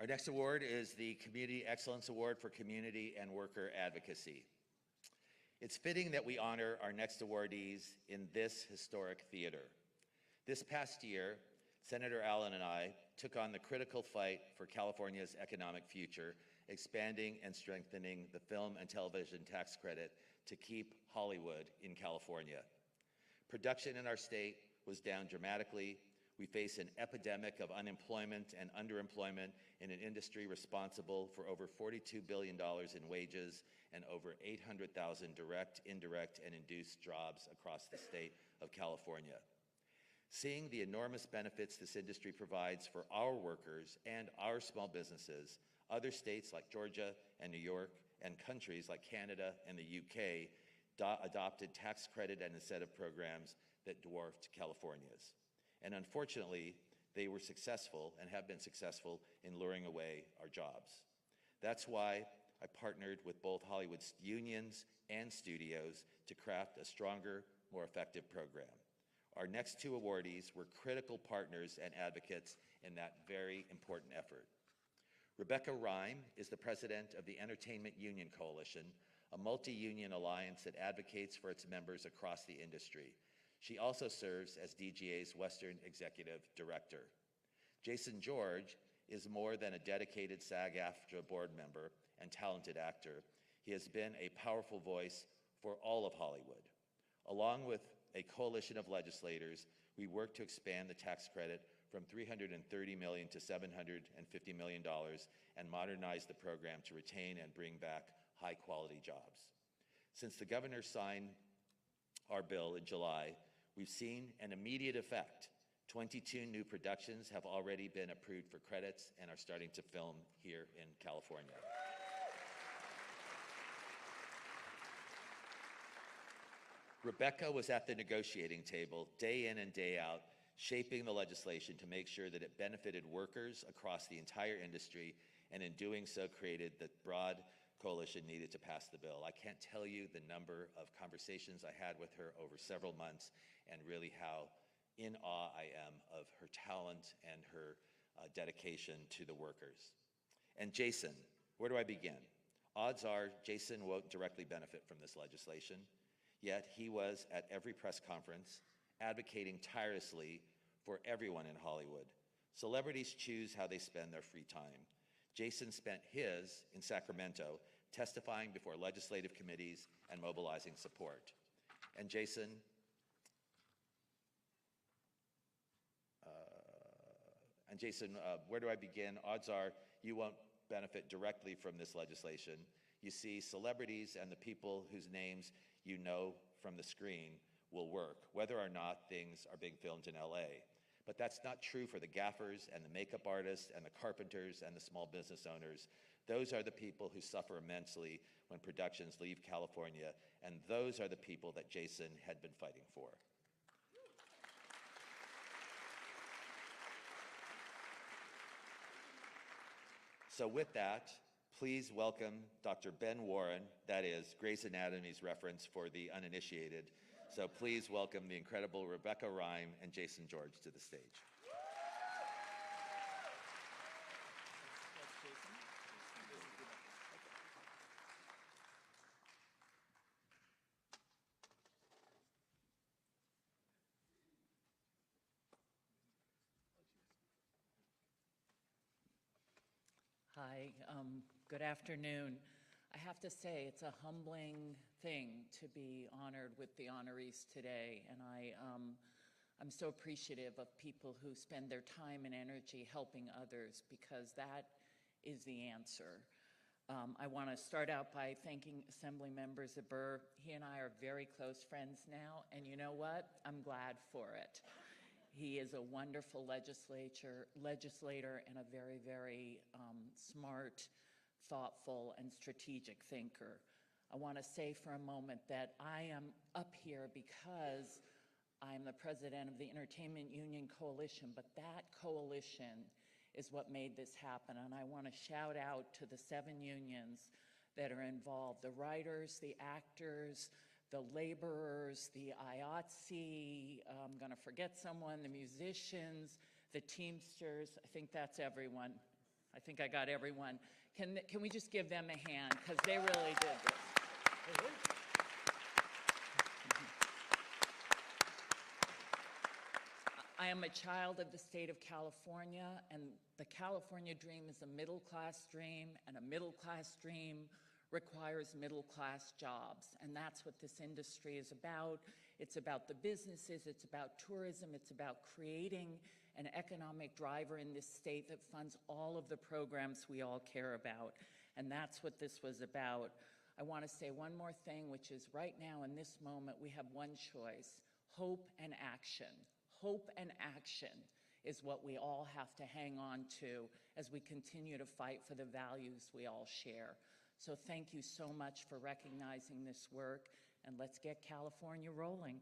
Speaker 3: Our next award is the Community Excellence Award for Community and Worker Advocacy. It's fitting that we honor our next awardees in this historic theater. This past year, Senator Allen and I took on the critical fight for California's economic future, expanding and strengthening the film and television tax credit to keep Hollywood in California. Production in our state was down dramatically. We face an epidemic of unemployment and underemployment in an industry responsible for over $42 billion in wages and over 800,000 direct, indirect, and induced jobs across the state of California. Seeing the enormous benefits this industry provides for our workers and our small businesses, other states like Georgia and New York and countries like Canada and the UK adopted tax credit and incentive programs that dwarfed California's. And unfortunately, they were successful and have been successful in luring away our jobs. That's why I partnered with both Hollywood's unions and studios to craft a stronger, more effective program. Our next two awardees were critical partners and advocates in that very important effort. Rebecca Rhyme is the president of the Entertainment Union Coalition, a multi-union alliance that advocates for its members across the industry. She also serves as DGA's Western Executive Director. Jason George is more than a dedicated SAG-AFTRA board member and talented actor. He has been a powerful voice for all of Hollywood. Along with a coalition of legislators, we work to expand the tax credit from $330 million to $750 million and modernize the program to retain and bring back high-quality jobs. Since the governor signed our bill in July, we've seen an immediate effect. 22 new productions have already been approved for credits and are starting to film here in California. Rebecca was at the negotiating table day in and day out, shaping the legislation to make sure that it benefited workers across the entire industry, and in doing so created the broad coalition needed to pass the bill. I can't tell you the number of conversations I had with her over several months and really how in awe I am of her talent and her dedication to the workers. And Jason, where do I begin? Odds are Jason won't directly benefit from this legislation, yet he was at every press conference advocating tirelessly for everyone in Hollywood. Celebrities choose how they spend their free time. Jason spent his in Sacramento testifying before legislative committees and mobilizing support. And Jason, where do I begin? Odds are you won't benefit directly from this legislation. You see, celebrities and the people whose names you know from the screen will work, whether or not things are being filmed in LA. But that's not true for the gaffers and the makeup artists and the carpenters and the small business owners Those are the people who suffer immensely when productions leave California, and those are the people that Jason had been fighting for. So with that, please welcome Dr. Ben Warren, that is Grey's Anatomy's reference for the uninitiated. So please welcome the incredible Rebecca Rhyme and Jason George to the stage.
Speaker 18: Hi, good afternoon. I have to say, it's a humbling thing to be honored with the honorees today, and I'm so appreciative of people who spend their time and energy helping others, because that is the answer. I want to start out by thanking Assemblymember Zbur. He and I are very close friends now, and you know what? I'm glad for it. He is a wonderful legislator and a very, very smart, thoughtful, and strategic thinker. I want to say for a moment that I am up here because I'm the president of the Entertainment Union Coalition, but that coalition is what made this happen. And I want to shout out to the 7 unions that are involved: the writers, the actors, the laborers, the IATSE, I'm going to forget someone, the musicians, the Teamsters. I think that's everyone. I think I got everyone. Can we just give them a hand, because they really did this. I am a child of the state of California, and the California dream is a middle-class dream, and a middle-class dream requires middle-class jobs, and that's what this industry is about. It's about the businesses, it's about tourism, it's about creating an economic driver in this state that funds all of the programs we all care about, and that's what this was about. I want to say one more thing, which is right now in this moment we have one choice: hope and action. Hope and action is what we all have to hang on to as we continue to fight for the values we all share. So thank you so much for recognizing this work, and let's get California rolling.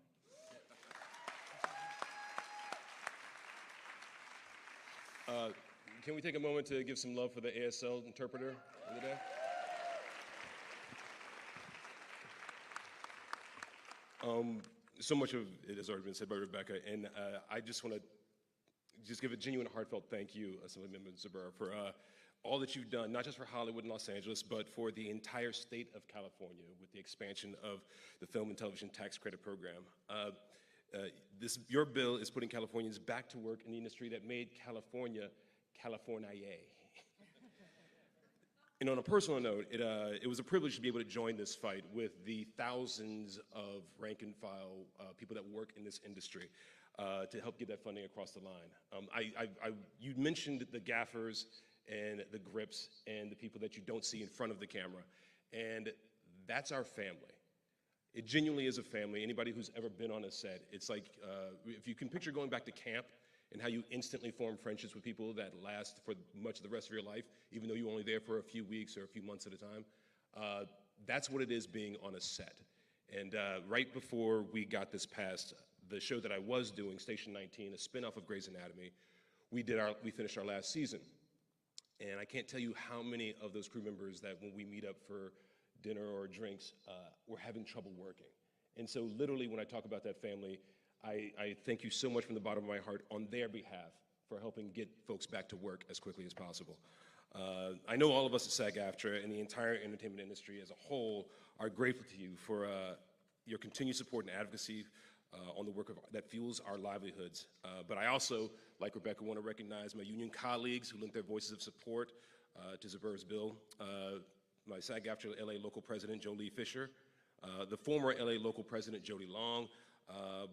Speaker 19: Can we take a moment to give some love for the ASL interpreter of the day? So much of it has already been said by Rebecca, and I just want to give a genuine, heartfelt thank you, Assemblymember Zbur, for all that you've done, not just for Hollywood and Los Angeles, but for the entire state of California with the expansion of the Film and Television Tax Credit Program. Your bill is putting Californians back to work in the industry that made California, California-ye. And on a personal note, it was a privilege to be able to join this fight with the thousands of rank and file people that work in this industry to help get that funding across the line. You mentioned the gaffers and the grips and the people that you don't see in front of the camera, and that's our family. It genuinely is a family. Anybody who's ever been on a set, it's like, if you can picture going back to camp and how you instantly form friendships with people that last for much of the rest of your life, even though you're only there for a few weeks or a few months at a time, that's what it is being on a set. And right before we got this passed, the show that I was doing, Station 19, a spinoff of Grey's Anatomy, we finished our last season. And I can't tell you how many of those crew members that when we meet up for dinner or drinks, were having trouble working. And so literally when I talk about that family, I thank you so much from the bottom of my heart on their behalf for helping get folks back to work as quickly as possible. I know all of us at SAG-AFTRA and the entire entertainment industry as a whole are grateful to you for your continued support and advocacy on the work that fuels our livelihoods. But I also, like Rebecca, want to recognize my union colleagues who lent their voices of support to Zbur's bill. My SAG-AFTRA LA local president, Joe Lee Fisher, the former LA local president, Jody Long,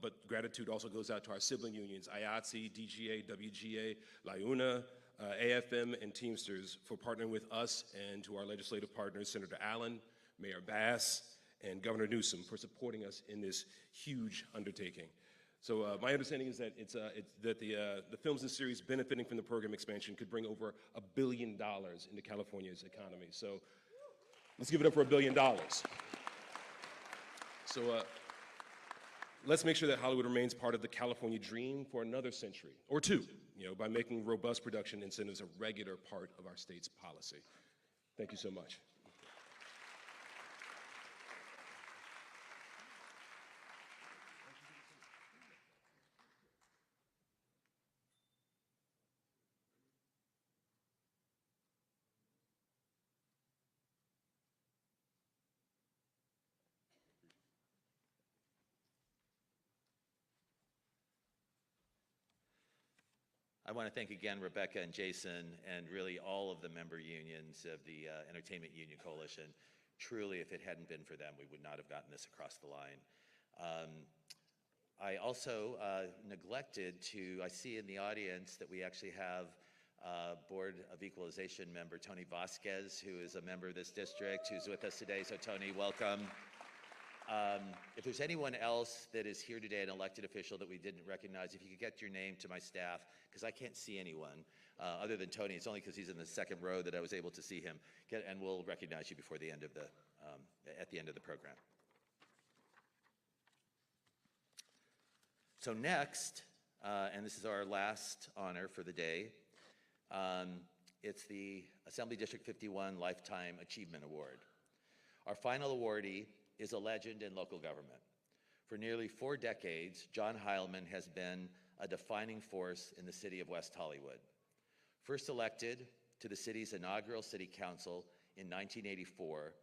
Speaker 19: but gratitude also goes out to our sibling unions, IATSE, DGA, WGA, LIUNA, AFM, and Teamsters for partnering with us, and to our legislative partners, Senator Allen, Mayor Bass, and Governor Newsom for supporting us in this huge undertaking. So my understanding is that the films in the series benefiting from the program expansion could bring over $1 billion into California's economy. So let's give it up for $1 billion. So let's make sure that Hollywood remains part of the California dream for another century or two, by making robust production incentives a regular part of our state's policy. Thank you so much.
Speaker 3: I want to thank again Rebecca and Jason and really all of the member unions of the Entertainment Union Coalition. Truly, if it hadn't been for them, we would not have gotten this across the line. I also neglected to, I see in the audience that we actually have Board of Equalization member Tony Vasquez, who is a member of this district, who's with us today. So Tony, welcome. If there's anyone else that is here today, an elected official that we didn't recognize, if you could get your name to my staff, because I can't see anyone other than Tony. It's only because he's in the second row that I was able to see him. And we'll recognize you before the end of the, at the end of the program. So next, and this is our last honor for the day, it's the Assembly District 51 Lifetime Achievement Award. Our final awardee is a legend in local government. For nearly 4 decades, John Heilman has been a defining force in the city of West Hollywood. First elected to the city's inaugural city council in 1984,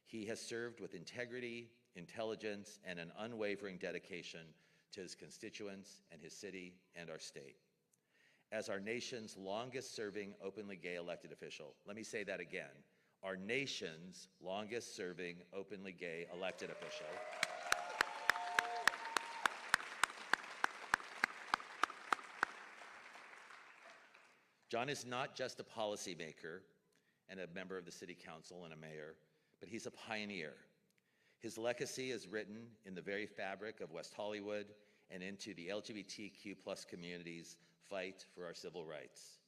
Speaker 3: he has served with integrity, intelligence, and an unwavering dedication to his constituents and his city and our state. As our nation's longest-serving openly gay elected official, let me say that again, our nation's longest-serving openly gay elected official. John is not just a policymaker and a member of the city council and a mayor, but he's a pioneer. His legacy is written in the very fabric of West Hollywood and into the LGBTQ+ community's fight for our civil rights.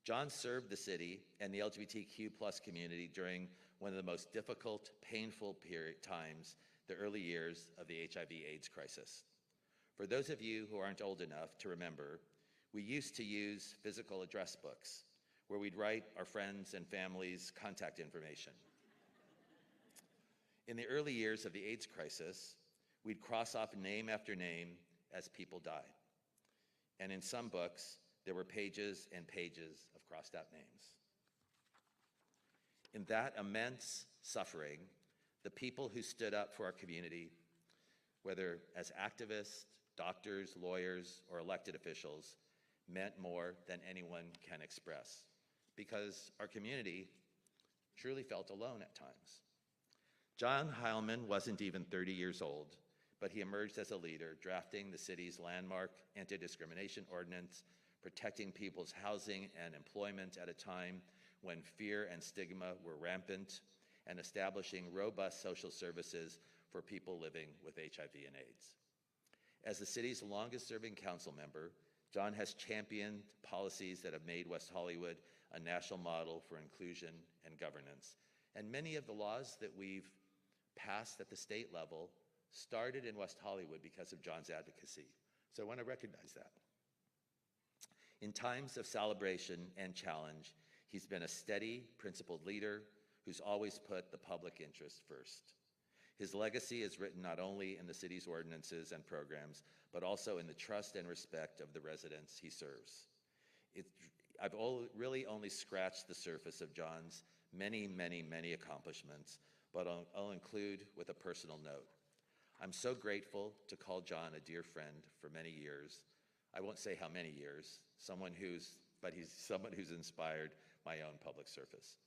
Speaker 3: John served the city and the LGBTQ+ community during one of the most difficult, painful times, the early years of the HIV/AIDS crisis. For those of you who aren't old enough to remember, we used to use physical address books where we'd write our friends' and families' contact information. In the early years of the AIDS crisis, we'd cross off name after name as people died. And in some books, there were pages and pages of crossed out names. In that immense suffering, the people who stood up for our community, whether as activists, doctors, lawyers, or elected officials, meant more than anyone can express, because our community truly felt alone at times. John Heilman wasn't even 30 years old, but he emerged as a leader, drafting the city's landmark anti-discrimination ordinance, protecting people's housing and employment at a time when fear and stigma were rampant, and establishing robust social services for people living with HIV and AIDS. As the city's longest-serving council member, John has championed policies that have made West Hollywood a national model for inclusion and governance. And many of the laws that we've passed at the state level started in West Hollywood because of John's advocacy. So I want to recognize that. In times of celebration and challenge, he's been a steady, principled leader who's always put the public interest first. His legacy is written not only in the city's ordinances and programs, but also in the trust and respect of the residents he serves. I've really only scratched the surface of John's many, many, many accomplishments, but I'll include with a personal note. I'm so grateful to call John a dear friend for many years. I won't say how many years, but he's someone who's inspired my own public service.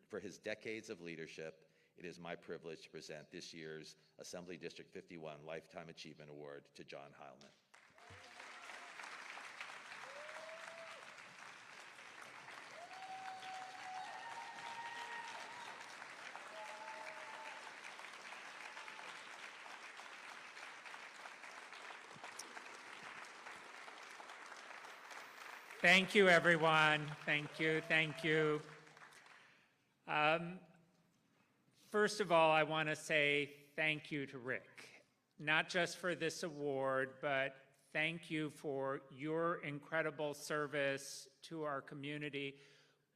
Speaker 3: For his decades of leadership, it is my privilege to present this year's Assembly District 51 Lifetime Achievement Award to John Heilman.
Speaker 20: Thank you, everyone. Thank you, thank you. First of all, I want to say thank you to Rick, not just for this award, but thank you for your incredible service to our community.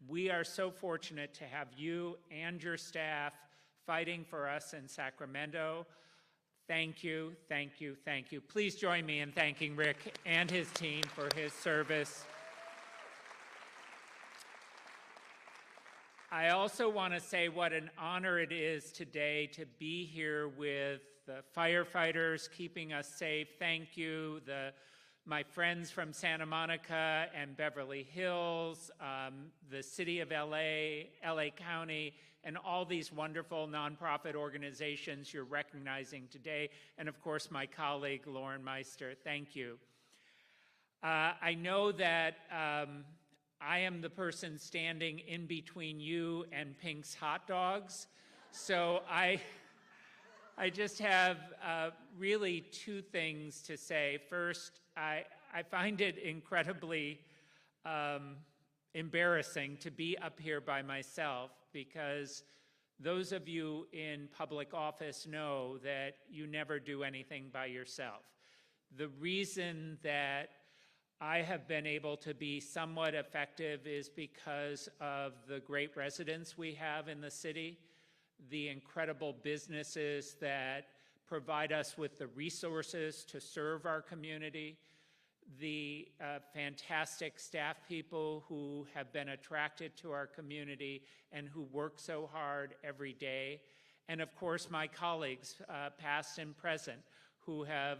Speaker 20: We are so fortunate to have you and your staff fighting for us in Sacramento. Thank you, thank you, thank you. Please join me in thanking Rick and his team for his service. I also want to say what an honor it is today to be here with the firefighters keeping us safe. Thank you. My friends from Santa Monica and Beverly Hills, the city of LA, LA County, and all these wonderful nonprofit organizations you're recognizing today. And of course, my colleague, Lauren Meister, thank you. I know that I am the person standing in between you and Pink's hot dogs. So I just have really two things to say. First, I find it incredibly embarrassing to be up here by myself, because those of you in public office know that you never do anything by yourself. The reason that I have been able to be somewhat effective is because of the great residents we have in the city, the incredible businesses that provide us with the resources to serve our community, the fantastic staff people who have been attracted to our community and who work so hard every day, and of course my colleagues, past and present, who have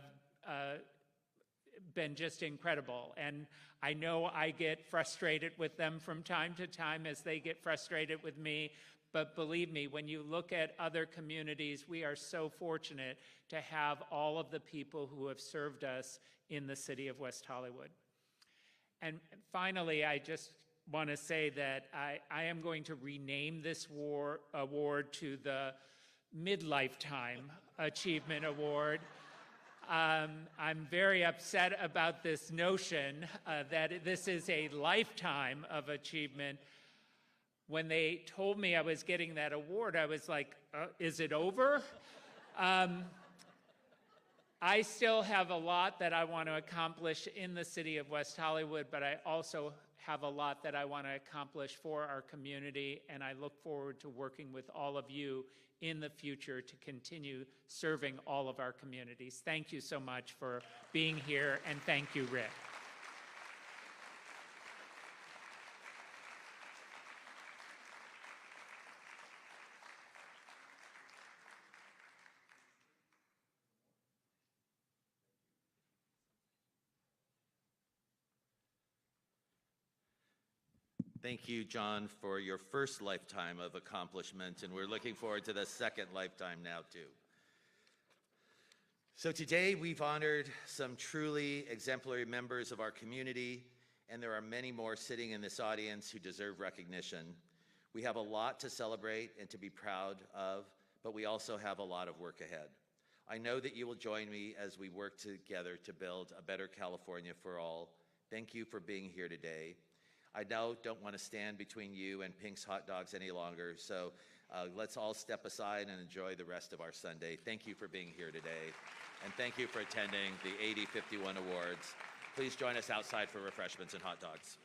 Speaker 20: been just incredible. And I know I get frustrated with them from time to time as they get frustrated with me, but believe me, when you look at other communities, we are so fortunate to have all of the people who have served us in the city of West Hollywood. And finally, I just want to say that I am going to rename this award to the Mid-Lifetime Achievement Award. I'm very upset about this notion that this is a lifetime of achievement. When they told me I was getting that award, I was like, is it over? I still have a lot that I want to accomplish in the city of West Hollywood, but I also have a lot that I want to accomplish for our community, and I look forward to working with all of you in the future to continue serving all of our communities. Thank you so much for being here, and thank you, Rick.
Speaker 3: Thank you, John, for your first lifetime of accomplishment, and we're looking forward to the second lifetime now, too. So today, we've honored some truly exemplary members of our community, and there are many more sitting in this audience who deserve recognition. We have a lot to celebrate and to be proud of, but we also have a lot of work ahead. I know that you will join me as we work together to build a better California for all. Thank you for being here today. I now don't want to stand between you and Pink's hot dogs any longer, so let's all step aside and enjoy the rest of our Sunday. Thank you for being here today, and thank you for attending the 8051 Awards. Please join us outside for refreshments and hot dogs.